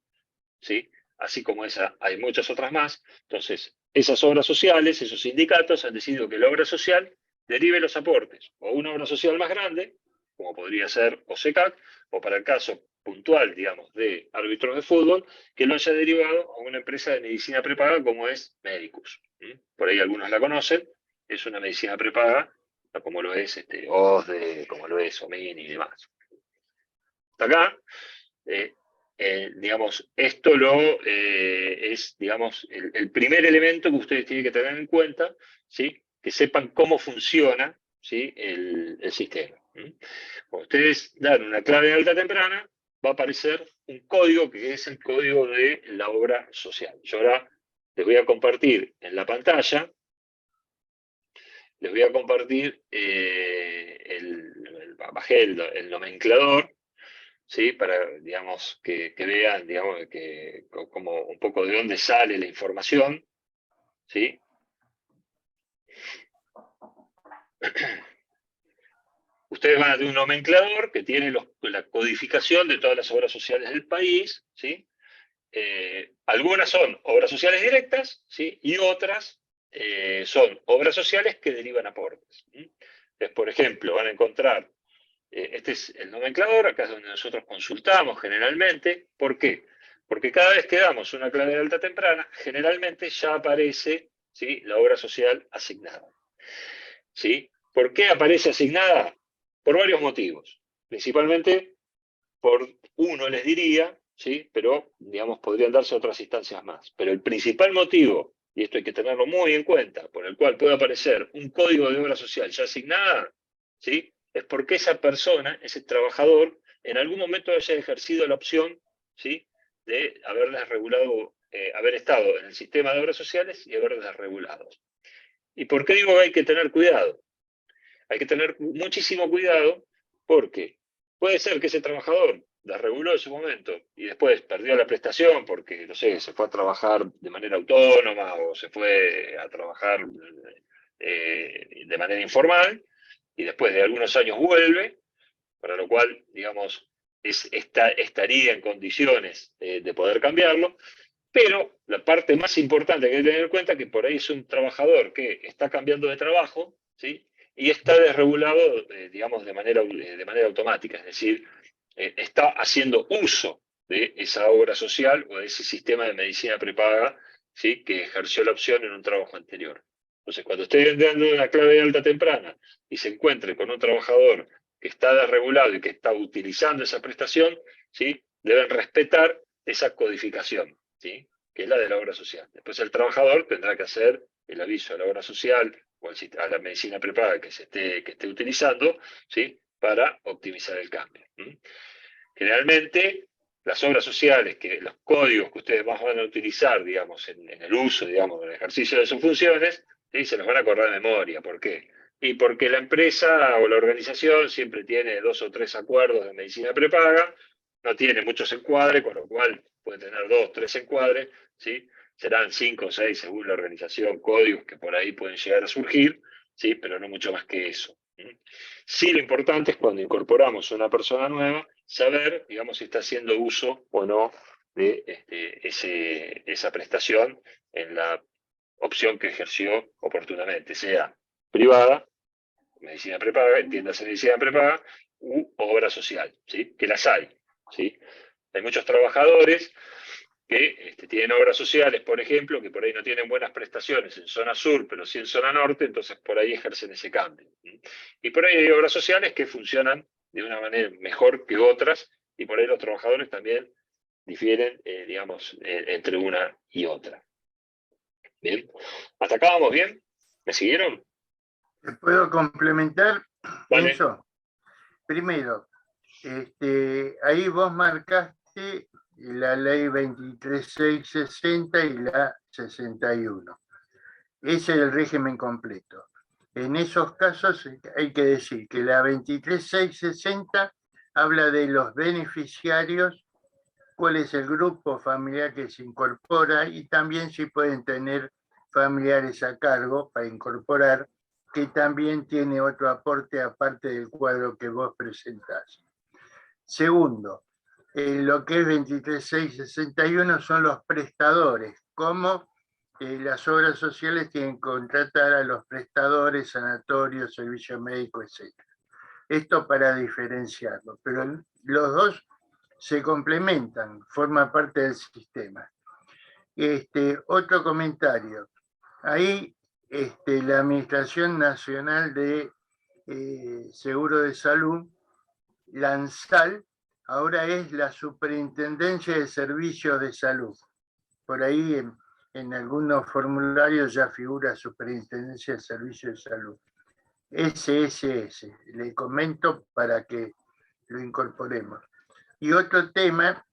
¿sí? Así como esa, hay muchas otras más. Entonces, esas obras sociales, esos sindicatos han decidido que la obra social derive los aportes o una obra social más grande, como podría ser OSECAC, o para el caso puntual, digamos, de árbitros de fútbol, que lo haya derivado a una empresa de medicina prepaga como es Medicus. Por ahí algunos la conocen, es una medicina prepaga, como lo es OSDE, como lo es OMIN y demás. Hasta acá, digamos, esto es, digamos, el primer elemento que ustedes tienen que tener en cuenta, ¿sí? Que sepan cómo funciona, ¿sí? el sistema. Cuando ustedes dan una clave de alta temprana, va a aparecer un código que es el código de la obra social. Yo ahora les voy a compartir en la pantalla, les voy a compartir, bajé el nomenclador, ¿sí? Para, digamos, que vean, digamos, como un poco de dónde sale la información, ¿sí? Ustedes van a tener un nomenclador que tiene la codificación de todas las obras sociales del país, ¿sí? Algunas son obras sociales directas, ¿sí? Y otras son obras sociales que derivan aportes. Entonces, por ejemplo, van a encontrar, este es el nomenclador, acá es donde nosotros consultamos generalmente. ¿Por qué? Porque cada vez que damos una clave de alta temprana, generalmente ya aparece, ¿sí? La obra social asignada. ¿Sí? ¿Por qué aparece asignada? Por varios motivos. Principalmente por uno, les diría, ¿sí? Pero, digamos, podrían darse otras instancias más. Pero el principal motivo, y esto hay que tenerlo muy en cuenta, por el cual puede aparecer un código de obra social ya asignada, ¿sí? Es porque esa persona, ese trabajador, en algún momento haya ejercido la opción, ¿sí? De haberlas regulado, haber estado en el sistema de obras sociales y haberlas regulado. ¿Y por qué digo que hay que tener cuidado? Hay que tener muchísimo cuidado porque puede ser que ese trabajador la reguló en su momento y después perdió la prestación porque, no sé, se fue a trabajar de manera autónoma o se fue a trabajar de manera informal y después de algunos años vuelve, para lo cual, digamos, estaría en condiciones de poder cambiarlo. Pero la parte más importante que hay que tener en cuenta es que por ahí es un trabajador que está cambiando de trabajo, ¿sí? Y está desregulado, digamos, de manera automática, es decir, está haciendo uso de esa obra social o de ese sistema de medicina prepaga, ¿sí? Que ejerció la opción en un trabajo anterior. Entonces, cuando esté dando una clave de alta temprana y se encuentre con un trabajador que está desregulado y que está utilizando esa prestación, ¿sí? Deben respetar esa codificación, ¿sí? Que es la de la obra social. Después el trabajador tendrá que hacer el aviso a la obra social o a la medicina prepaga que esté utilizando, ¿sí? Para optimizar el cambio. Generalmente, las obras sociales, los códigos que ustedes más van a utilizar, digamos, en el uso, digamos, en el ejercicio de sus funciones, ¿sí? Se los van a acordar de memoria. ¿Por qué? Y porque la empresa o la organización siempre tiene 2 o 3 acuerdos de medicina prepaga, no tiene muchos encuadres, con lo cual puede tener 2, 3 encuadres, ¿sí? Serán 5 o 6 según la organización, códigos que por ahí pueden llegar a surgir, ¿sí? Pero no mucho más que eso. Sí, lo importante es cuando incorporamos a una persona nueva, saber, digamos, si está haciendo uso o no de esa prestación en la opción que ejerció oportunamente, sea privada, medicina prepaga, entiéndase medicina prepaga, u obra social, ¿sí? Que las hay, ¿sí? Hay muchos trabajadores que tienen obras sociales, por ejemplo, que por ahí no tienen buenas prestaciones en zona sur, pero sí en zona norte, entonces por ahí ejercen ese cambio. Y por ahí hay obras sociales que funcionan de una manera mejor que otras, y por ahí los trabajadores también difieren, digamos, entre una y otra. Bien, ¿hasta acá vamos bien? ¿Me siguieron? ¿Puedo complementar Vale. eso? Primero, ahí vos marcaste la ley 23660 y la 61. Ese es el régimen completo. En esos casos hay que decir que la 23660 habla de los beneficiarios, cuál es el grupo familiar que se incorpora y también si pueden tener familiares a cargo para incorporar, que también tiene otro aporte aparte del cuadro que vos presentás. Segundo, lo que es 23661 son los prestadores, como las obras sociales tienen que contratar a los prestadores, sanatorios, servicios médicos, etc. Esto para diferenciarlo, pero los dos se complementan, forma parte del sistema. Otro comentario. Ahí la Administración Nacional de Seguro de Salud, la ANSAL, ahora es la Superintendencia de Servicios de Salud. Por ahí en algunos formularios ya figura Superintendencia de Servicios de Salud. SSS, le comento para que lo incorporemos. Y otro tema,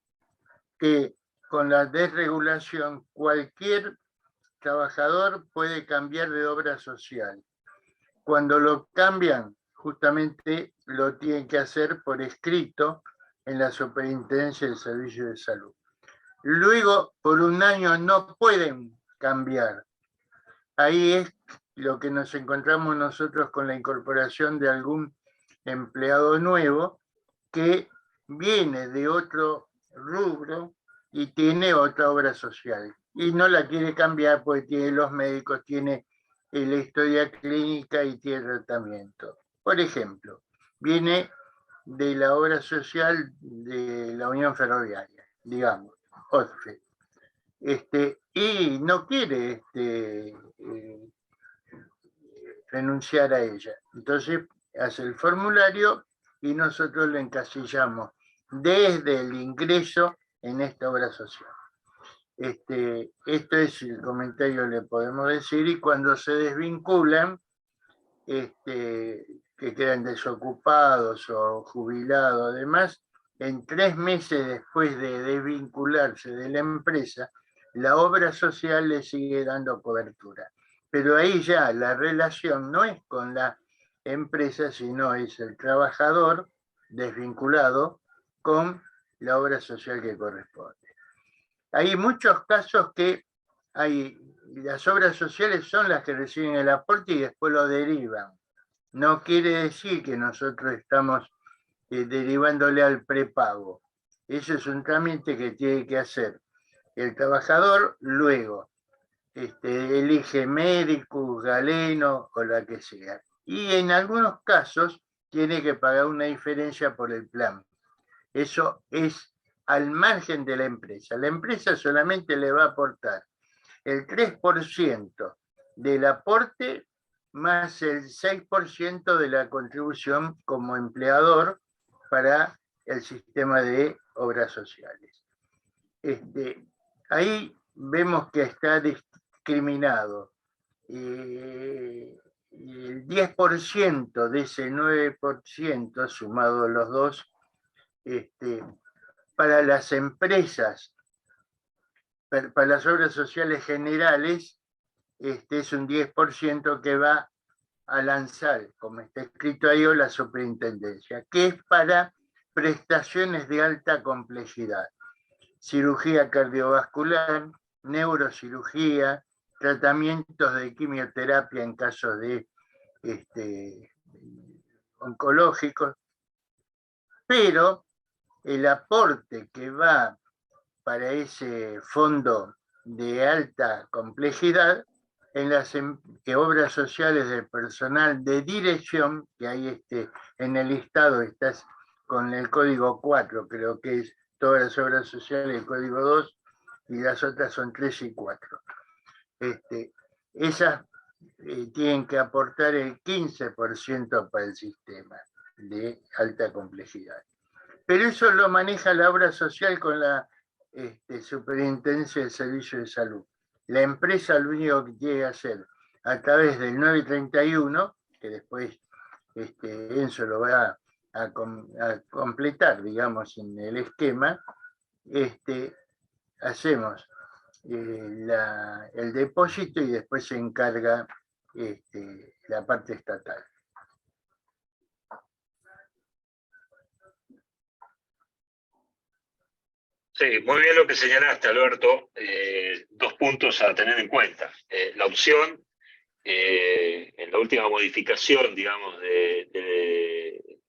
que con la desregulación cualquier trabajador puede cambiar de obra social. Cuando lo cambian, justamente lo tienen que hacer por escrito en la Superintendencia del Servicio de Salud. Luego, por un año no pueden cambiar. Ahí es lo que nos encontramos nosotros con la incorporación de algún empleado nuevo que viene de otro rubro y tiene otra obra social. Y no la quiere cambiar porque tiene los médicos, tiene la historia clínica y tiene tratamiento. Por ejemplo, viene de la obra social de la Unión Ferroviaria, digamos, OTFE, y no quiere renunciar a ella. Entonces hace el formulario y nosotros lo encasillamos desde el ingreso en esta obra social. Esto es el comentario que le podemos decir, y cuando se desvinculan, que quedan desocupados o jubilados, además, en 3 meses después de desvincularse de la empresa, la obra social le sigue dando cobertura. Pero ahí ya la relación no es con la empresa, sino es el trabajador desvinculado con la obra social que corresponde. Hay muchos casos que las obras sociales son las que reciben el aporte y después lo derivan. No quiere decir que nosotros estamos derivándole al prepago. Eso es un trámite que tiene que hacer el trabajador, luego elige médico, galeno o la que sea. Y en algunos casos tiene que pagar una diferencia por el plan. Eso es al margen de la empresa. La empresa solamente le va a aportar el 3% del aporte más el 6% de la contribución como empleador para el sistema de obras sociales. Ahí vemos que está discriminado. El 10% de ese 9%, sumado los dos, para las empresas, para las obras sociales generales, es un 10% que va a lanzar, como está escrito ahí, o la superintendencia, que es para prestaciones de alta complejidad. Cirugía cardiovascular, neurocirugía, tratamientos de quimioterapia en casos de oncológicos, pero el aporte que va para ese fondo de alta complejidad en las obras sociales del personal de dirección, que ahí en el listado estás con el código 4, creo que es todas las obras sociales, el código 2, y las otras son 3 y 4. Esas tienen que aportar el 15% para el sistema de alta complejidad. Pero eso lo maneja la obra social con la Superintendencia del Servicio de Salud. La empresa lo único que tiene que hacer a través del 931, que después Enzo lo va a completar, digamos, en el esquema, hacemos el depósito y después se encarga la parte estatal. Sí, muy bien lo que señalaste, Alberto. 2 puntos a tener en cuenta. La opción, en la última modificación, digamos, de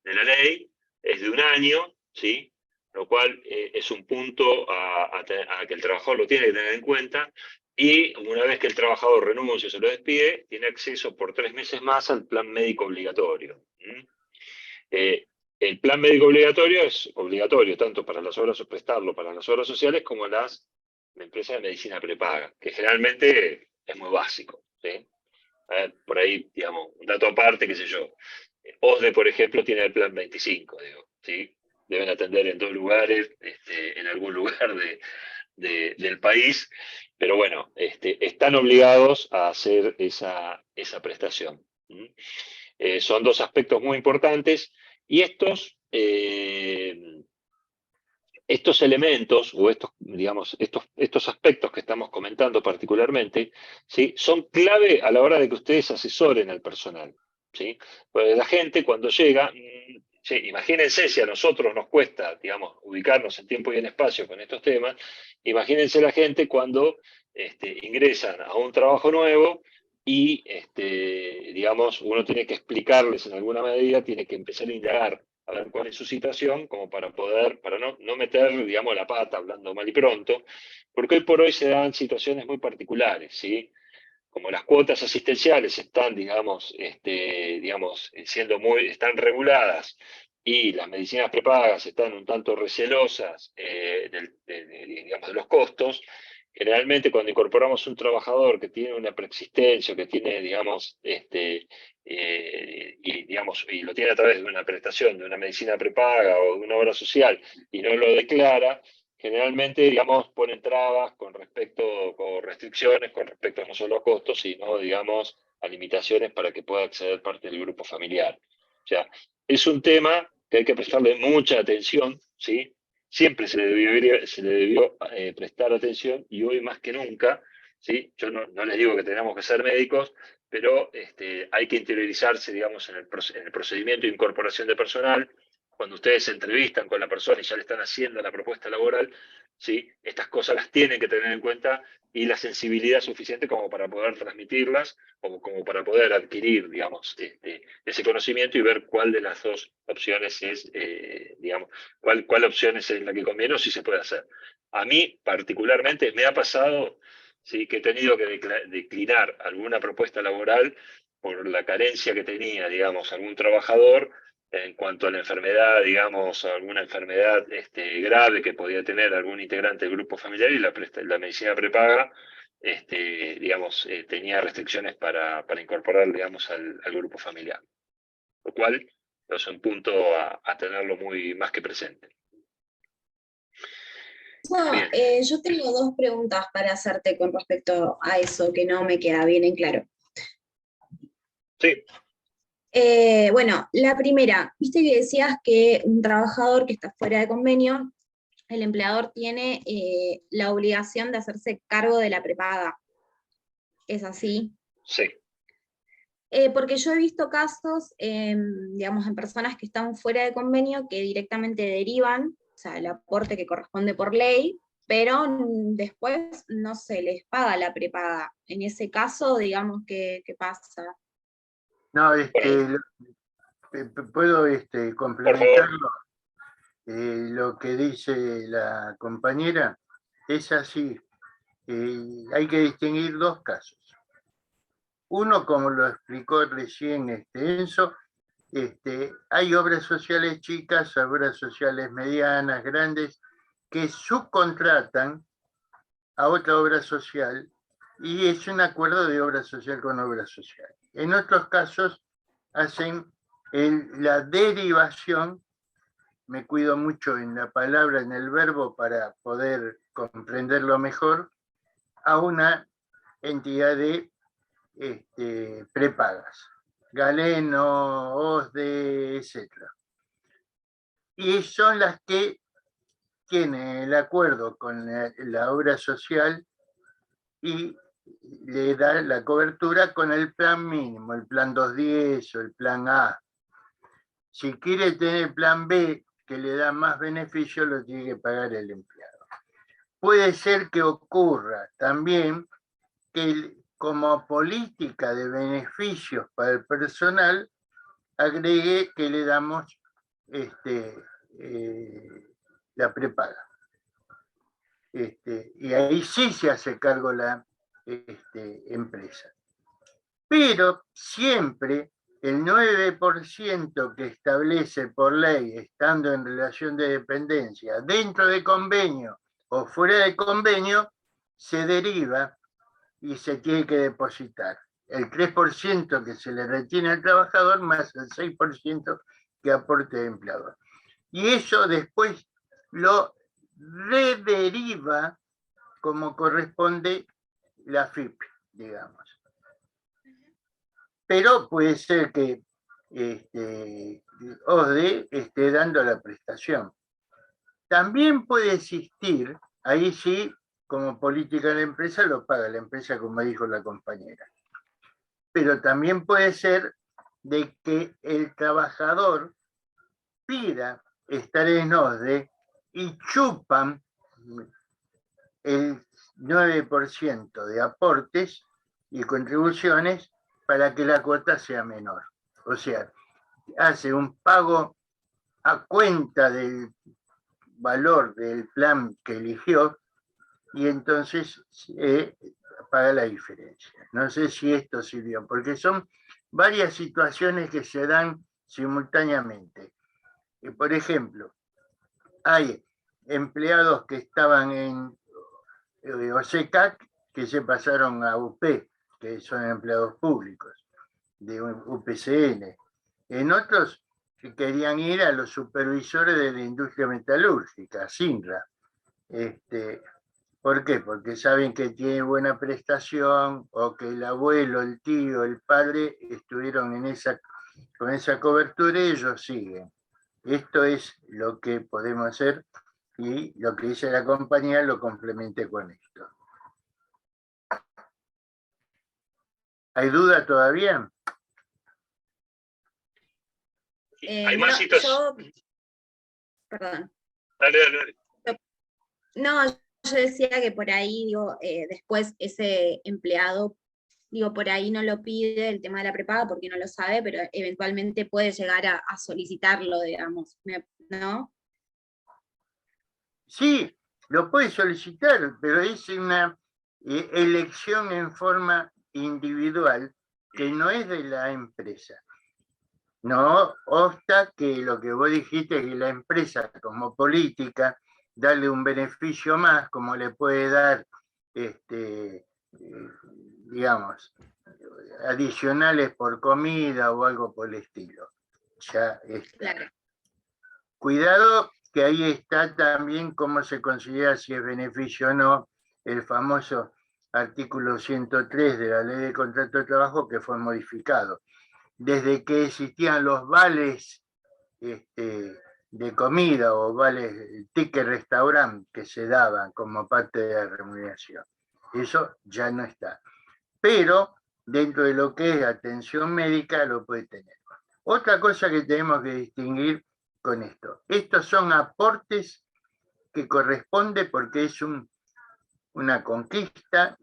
la ley, es de 1 año, ¿sí? Lo cual es un punto a que el trabajador lo tiene que tener en cuenta. Y una vez que el trabajador renuncia o se lo despide, tiene acceso por 3 meses más al plan médico obligatorio. El plan médico obligatorio es obligatorio tanto para las obras o prestarlo para las obras sociales como las empresas de medicina prepaga, que generalmente es muy básico, ¿sí? Por ahí, digamos, un dato aparte, qué sé yo. OSDE, por ejemplo, tiene el plan 25, digo, ¿sí? Deben atender en 2 lugares, en algún lugar del país, pero bueno, están obligados a hacer esa prestación. Son 2 aspectos muy importantes y estos elementos o digamos, estos aspectos que estamos comentando particularmente, ¿sí? Son clave a la hora de que ustedes asesoren al personal, ¿sí? Pues la gente cuando llega, sí, imagínense si a nosotros nos cuesta, digamos, ubicarnos en tiempo y en espacio con estos temas, imagínense la gente cuando ingresan a un trabajo nuevo y, digamos, uno tiene que explicarles en alguna medida, tiene que empezar a indagar a ver cuál es su situación, como para no meter, digamos, la pata, hablando mal y pronto, porque hoy por hoy se dan situaciones muy particulares, ¿sí? Como las cuotas asistenciales están, digamos, están reguladas y las medicinas prepagas están un tanto recelosas digamos, de los costos, generalmente cuando incorporamos un trabajador que tiene una preexistencia, que tiene, digamos, y lo tiene a través de una prestación, de una medicina prepaga o de una obra social, y no lo declara, generalmente, digamos, ponen trabas o restricciones con respecto no solo a costos, sino, digamos, a limitaciones para que pueda acceder parte del grupo familiar. O sea, es un tema que hay que prestarle mucha atención, ¿sí? Siempre se le debió prestar atención y hoy más que nunca, ¿sí? Yo no les digo que tenemos que ser médicos, pero hay que interiorizarse, digamos, en el procedimiento de incorporación de personal. Cuando ustedes se entrevistan con la persona y ya le están haciendo la propuesta laboral, ¿sí? Estas cosas las tienen que tener en cuenta y la sensibilidad suficiente como para poder transmitirlas o como para poder adquirir, digamos, ese conocimiento y ver cuál de las 2 opciones es, digamos, cuál opción es la que conviene o si se puede hacer. A mí, particularmente, me ha pasado, ¿sí? Que he tenido que declinar alguna propuesta laboral por la carencia que tenía, digamos, algún trabajador en cuanto a la enfermedad, digamos, alguna enfermedad grave que podía tener algún integrante del grupo familiar y la medicina prepaga, digamos, tenía restricciones para incorporar, digamos, al grupo familiar. Lo cual es un punto a tenerlo más que presente. No, yo tengo 2 preguntas para hacerte con respecto a eso que no me queda bien en claro. Sí. Bueno, la primera, viste que decías que un trabajador que está fuera de convenio, el empleador tiene la obligación de hacerse cargo de la prepaga. ¿Es así? Sí. Porque yo he visto casos, digamos, en personas que están fuera de convenio que directamente derivan, o sea, el aporte que corresponde por ley, pero después no se les paga la prepaga. En ese caso, digamos, ¿qué pasa? No, puedo complementarlo. Lo que dice la compañera es así. Hay que distinguir 2 casos. Uno, como lo explicó recién Enzo, hay obras sociales chicas, obras sociales medianas, grandes, que subcontratan a otra obra social y es un acuerdo de obra social con obra social. En otros casos hacen la derivación, me cuido mucho en la palabra, en el verbo para poder comprenderlo mejor, a una entidad de prepagas, Galeno, OSDE, etc. Y son las que tienen el acuerdo con la obra social y le da la cobertura con el plan mínimo, el plan 210 o el plan A. Si quiere tener el plan B, que le da más beneficio, lo tiene que pagar el empleado. Puede ser que ocurra también que como política de beneficios para el personal, agregue que le damos la prepaga. Y ahí sí se hace cargo la empresa. Pero siempre el 9% que establece por ley, estando en relación de dependencia, dentro de convenio o fuera de convenio, se deriva y se tiene que depositar. El 3% que se le retiene al trabajador más el 6% que aporte el empleador. Y eso después lo rederiva como corresponde la FIP, digamos. Pero puede ser que OSDE esté dando la prestación. También puede existir, ahí sí, como política de la empresa, lo paga la empresa, como dijo la compañera. Pero también puede ser de que el trabajador pida estar en OSDE y chupan el 9% de aportes y contribuciones para que la cuota sea menor. O sea, hace un pago a cuenta del valor del plan que eligió y entonces paga la diferencia. No sé si esto sirvió, porque son varias situaciones que se dan simultáneamente. Por ejemplo, hay empleados que estaban en OSECAC que se pasaron a UP, que son empleados públicos de UPCN. En otros que querían ir a los supervisores de la industria metalúrgica, SINRA. ¿Por qué? Porque saben que tiene buena prestación o que el abuelo, el tío, el padre estuvieron con esa cobertura y ellos siguen. Esto es lo que podemos hacer y lo que dice la compañía lo complementé con esto. ¿Hay duda todavía? Hay más situaciones. Perdón. Dale. No, yo decía que por ahí, digo, después ese empleado, digo, por ahí no lo pide el tema de la prepaga porque no lo sabe, pero eventualmente puede llegar a solicitarlo, digamos, ¿no? Sí, lo puede solicitar, pero es una elección en forma individual que no es de la empresa. No obsta que lo que vos dijiste es que la empresa como política darle un beneficio más, como le puede dar, digamos, adicionales por comida o algo por el estilo. Ya está. Claro. Cuidado que ahí está también cómo se considera si es beneficio o no el famoso artículo 103 de la Ley de Contrato de Trabajo que fue modificado. Desde que existían los vales de comida o vales ticket restaurante que se daban como parte de la remuneración. Eso ya no está. Pero dentro de lo que es atención médica lo puede tener. Otra cosa que tenemos que distinguir con esto. Estos son aportes que corresponde porque es una conquista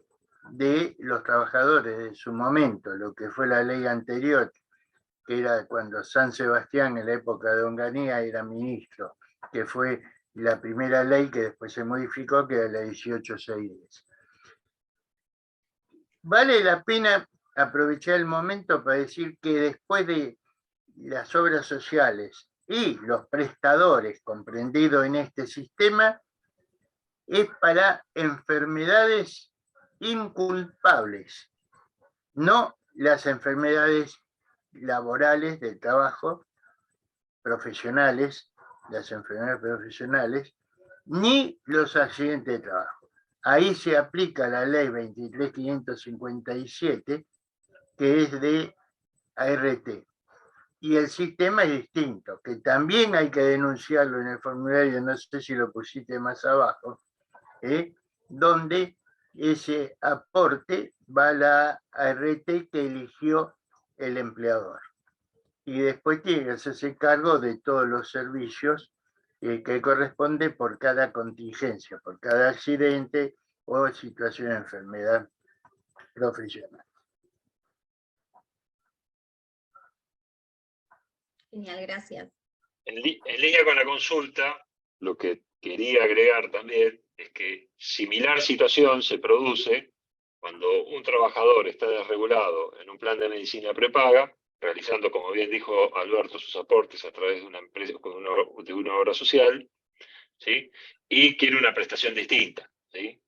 de los trabajadores de su momento, lo que fue la ley anterior, que era cuando San Sebastián, en la época de Onganía, era ministro, que fue la primera ley que después se modificó, que era la 18610. Vale la pena aprovechar el momento para decir que después de las obras sociales y los prestadores comprendidos en este sistema, es para enfermedades inculpables, no las enfermedades laborales del trabajo, profesionales, las enfermedades profesionales, ni los accidentes de trabajo. Ahí se aplica la ley 23.557, que es de ART. Y el sistema es distinto, que también hay que denunciarlo en el formulario, no sé si lo pusiste más abajo, donde ese aporte va a la ART que eligió el empleador. Y después tiene que hacerse cargo de todos los servicios que corresponde por cada contingencia, por cada accidente o situación de enfermedad profesional. Genial, gracias. En línea con la consulta, lo que quería agregar también es que similar situación se produce cuando un trabajador está desregulado en un plan de medicina prepaga, realizando, como bien dijo Alberto, sus aportes a través de una empresa, de una obra social, ¿sí? Y quiere una prestación distinta, ¿sí?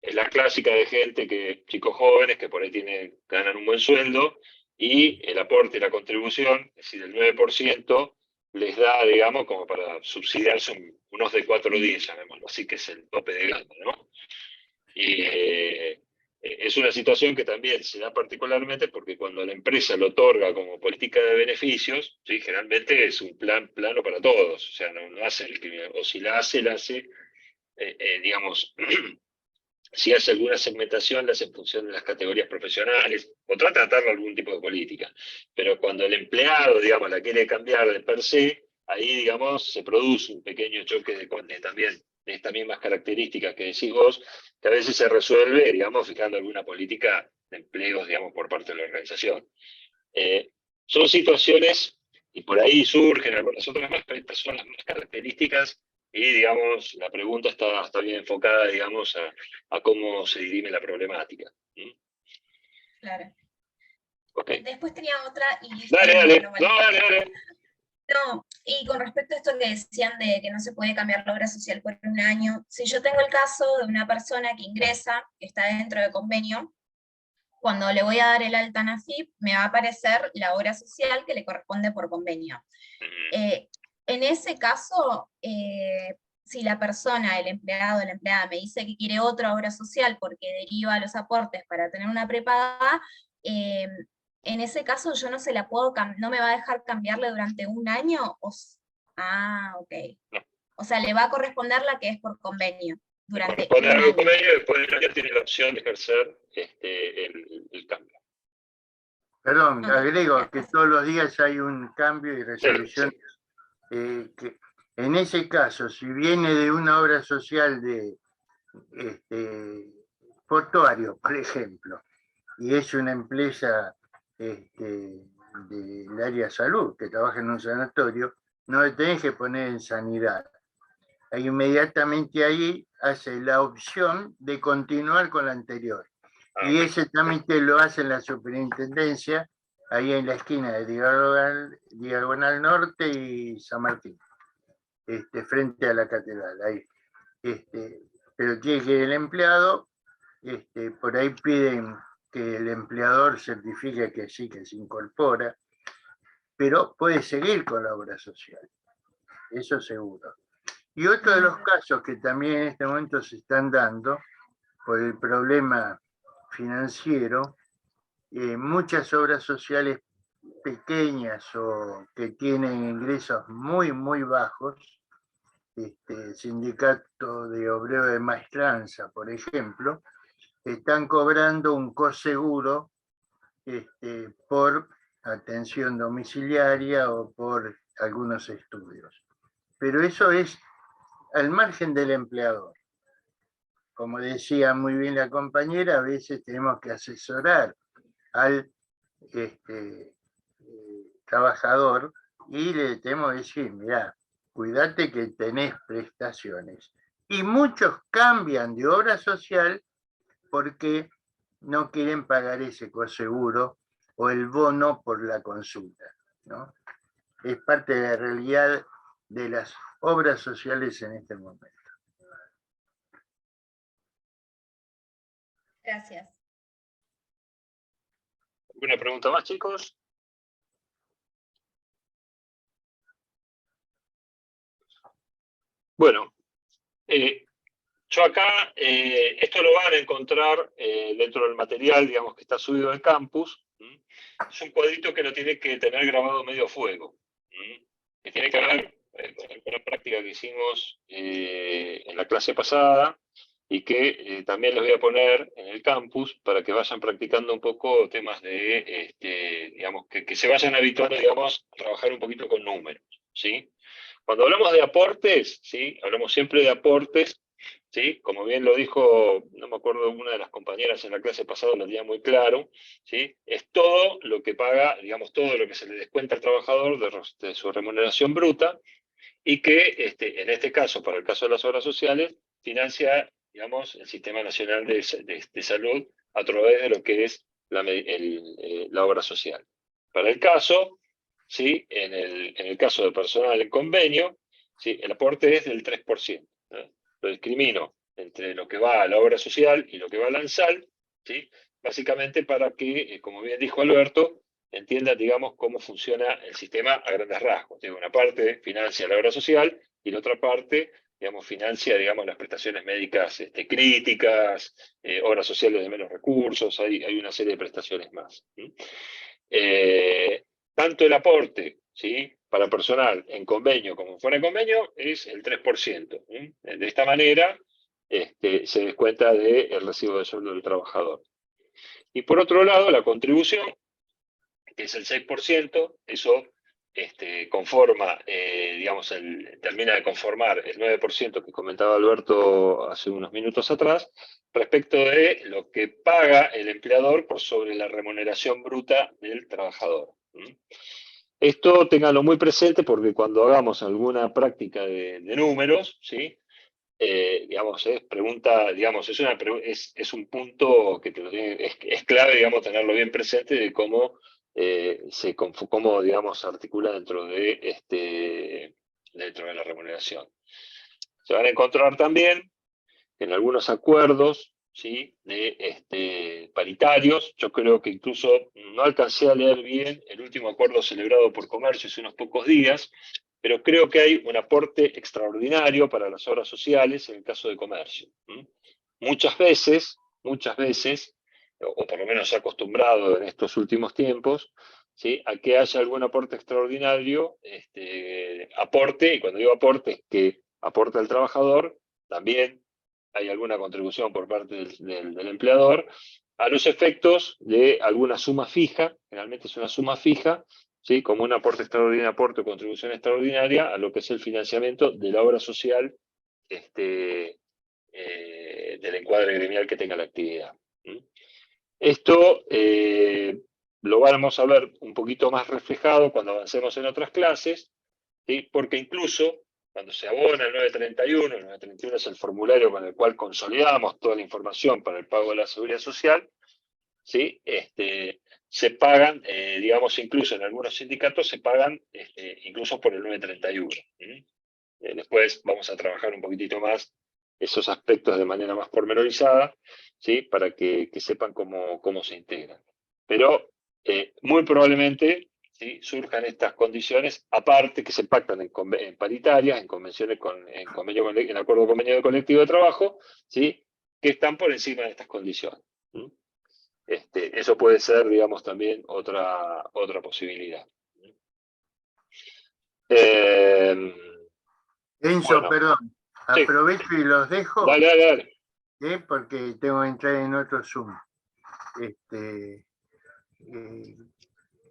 Es la clásica de gente chicos jóvenes que por ahí ganan un buen sueldo, y el aporte y la contribución, es decir, el 9%, les da, digamos, como para subsidiarse unos de 4 días, llamémoslo así, que es el tope de gama, ¿no? Y es una situación que también se da particularmente porque cuando la empresa lo otorga como política de beneficios, ¿sí? Generalmente es un plano para todos, o sea, no hace o si la hace, digamos, si hace alguna segmentación, la hace en función de las categorías profesionales, o trata de darle algún tipo de política. Pero cuando el empleado, digamos, la quiere cambiar de per se, ahí, digamos, se produce un pequeño choque también de estas mismas características que decís vos, que a veces se resuelve, digamos, fijando alguna política de empleos, digamos, por parte de la organización. Son situaciones, y por ahí surgen algunas otras más, pero estas son las más características. Y, digamos, la pregunta está bien enfocada, digamos, a cómo se dirime la problemática. Claro. Okay. Después tenía otra y... Dale. No, y con respecto a esto que decían de que no se puede cambiar la obra social por un año, si yo tengo el caso de una persona que ingresa, que está dentro de convenio, cuando le voy a dar el alta en AFIP, me va a aparecer la obra social que le corresponde por convenio. En ese caso, si la persona, el empleado o la empleada me dice que quiere otra obra social porque deriva los aportes para tener una prepaga, en ese caso yo no se la puedo no me va a dejar cambiarle durante un año. Ok. O sea, le va a corresponder la que es por convenio. Durante un año. El convenio, después del año tiene la opción de ejercer el cambio. Perdón, agrego que todos los días hay un cambio y resolución. Sí. Que en ese caso, si viene de una obra social de portuario, por ejemplo, y es una empresa del área de salud que trabaja en un sanatorio, no le tenés que poner en sanidad. Ahí inmediatamente ahí hace la opción de continuar con la anterior. Y ese trámite lo hace en la superintendencia, ahí en la esquina de Diagonal Norte y San Martín, frente a la catedral, ahí. Pero tiene que ir el empleado, por ahí piden que el empleador certifique que sí, que se incorpora, pero puede seguir con la obra social, eso seguro. Y otro de los casos que también en este momento se están dando, por el problema financiero, muchas obras sociales pequeñas o que tienen ingresos muy, muy bajos, Sindicato de Obreros de Maestranza, por ejemplo, están cobrando un coseguro por atención domiciliaria o por algunos estudios. Pero eso es al margen del empleador. Como decía muy bien la compañera, a veces tenemos que asesorar al trabajador y le tenemos que decir, mirá, cuídate que tenés prestaciones. Y muchos cambian de obra social porque no quieren pagar ese coseguro o el bono por la consulta, ¿no? Es parte de la realidad de las obras sociales en este momento. Gracias. ¿Alguna pregunta más, chicos? Bueno, yo acá, esto lo van a encontrar dentro del material, digamos, que está subido al campus. Es un cuadrito que lo tiene que tener grabado medio fuego, que tiene que ver con la práctica que hicimos en la clase pasada, y que también les voy a poner en el campus para que vayan practicando un poco temas de, digamos, que se vayan habituando, digamos, a trabajar un poquito con números, ¿sí? Cuando hablamos de aportes, ¿sí? Hablamos siempre de aportes, ¿sí? Como bien lo dijo, no me acuerdo, una de las compañeras en la clase pasada lo tenía muy claro, ¿sí? Es todo lo que paga, digamos, todo lo que se le descuenta al trabajador de su remuneración bruta, y que en este caso, para el caso de las obras sociales, financia, digamos, el Sistema Nacional de Salud a través de lo que es la obra social. Para el caso, ¿sí? En el caso de personal en convenio, ¿sí? El aporte es del 3%. ¿no? Lo discrimino entre lo que va a la obra social y lo que va al ANSAL, ¿sí? Básicamente para que, como bien dijo Alberto, entiendan, digamos, cómo funciona el sistema a grandes rasgos. Una parte financia la obra social y la otra parte, digamos, financia, digamos, las prestaciones médicas críticas, obras sociales de menos recursos, hay una serie de prestaciones más. Tanto el aporte, ¿sí? Para personal en convenio como fuera de convenio es el 3%. De esta manera se descuenta del recibo de sueldo del trabajador. Y por otro lado, la contribución, que es el 6%, eso conforma, digamos, termina de conformar el 9% que comentaba Alberto hace unos minutos atrás, respecto de lo que paga el empleador por sobre la remuneración bruta del trabajador. Esto ténganlo muy presente porque cuando hagamos alguna práctica de números, ¿sí? Digamos, es un punto que es clave, digamos, tenerlo bien presente de cómo cómo, digamos, se articula dentro de la remuneración. Se van a encontrar también en algunos acuerdos, ¿sí? Paritarios. Yo creo que incluso no alcancé a leer bien el último acuerdo celebrado por Comercio hace unos pocos días, pero creo que hay un aporte extraordinario para las obras sociales en el caso de Comercio. Muchas veces, o por lo menos se ha acostumbrado en estos últimos tiempos, ¿sí? A que haya algún aporte extraordinario, aporte, y cuando digo aporte es que aporta el trabajador, también hay alguna contribución por parte del empleador, a los efectos de alguna suma fija, generalmente es una suma fija, ¿sí? Como un aporte extraordinario, aporte o contribución extraordinaria a lo que es el financiamiento de la obra social del encuadre gremial que tenga la actividad. Esto lo vamos a ver un poquito más reflejado cuando avancemos en otras clases, ¿sí? Porque incluso cuando se abona el 931 es el formulario con el cual consolidamos toda la información para el pago de la seguridad social, ¿sí? Se pagan, digamos, incluso en algunos sindicatos se pagan incluso por el 931. Después vamos a trabajar un poquitito más esos aspectos de manera más pormenorizada, ¿sí? Para que sepan cómo se integran. Pero muy probablemente, ¿sí? Surjan estas condiciones, aparte que se pactan en paritarias, en convenciones, en acuerdo convenio colectivo de trabajo, ¿sí? Que están por encima de estas condiciones. Eso puede ser, digamos, también otra posibilidad. Enzo, Bueno, perdón, sí. aprovecho y los dejo, Dale. porque tengo que entrar en otro Zoom.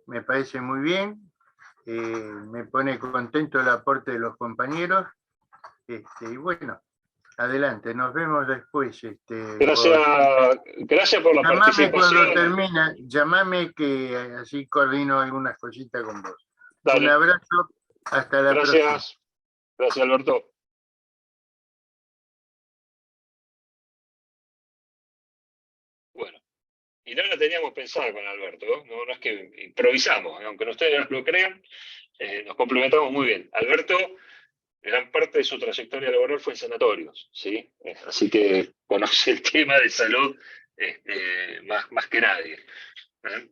Me parece muy bien, me pone contento el aporte de los compañeros, y bueno, adelante, nos vemos después. Gracias por la Llamame cuando participación. termina, llamame que así coordino algunas cositas con vos. Dale. Un abrazo, hasta la próxima. Gracias, Alberto. Bueno, y no la teníamos pensada con Alberto, no es que improvisamos, aunque ustedes lo crean, nos complementamos muy bien. Alberto, gran parte de su trayectoria laboral fue en sanatorios, ¿sí? Así que conoce el tema de salud más que nadie.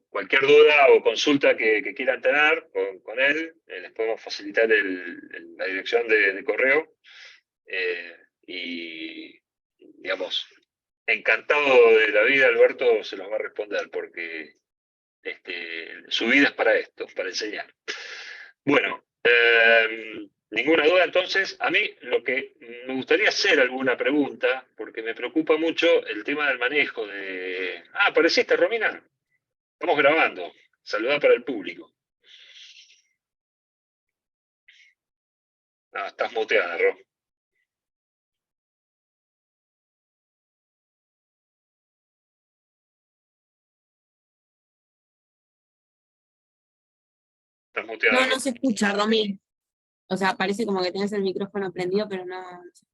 Cualquier duda o consulta que quieran tener con él, les podemos facilitar la dirección de correo. Y, digamos, encantado de la vida, Alberto se los va a responder, porque su vida es para esto, para enseñar. Bueno, ninguna duda entonces. A mí lo que me gustaría hacer alguna pregunta, porque me preocupa mucho el tema del manejo de... Ah, ¿apareciste, Romina? Estamos grabando. Saludá para el público. Ah, estás muteada, Ro. Estás muteada. No se escucha, Romy. O sea, parece como que tenés el micrófono prendido, pero no se escucha.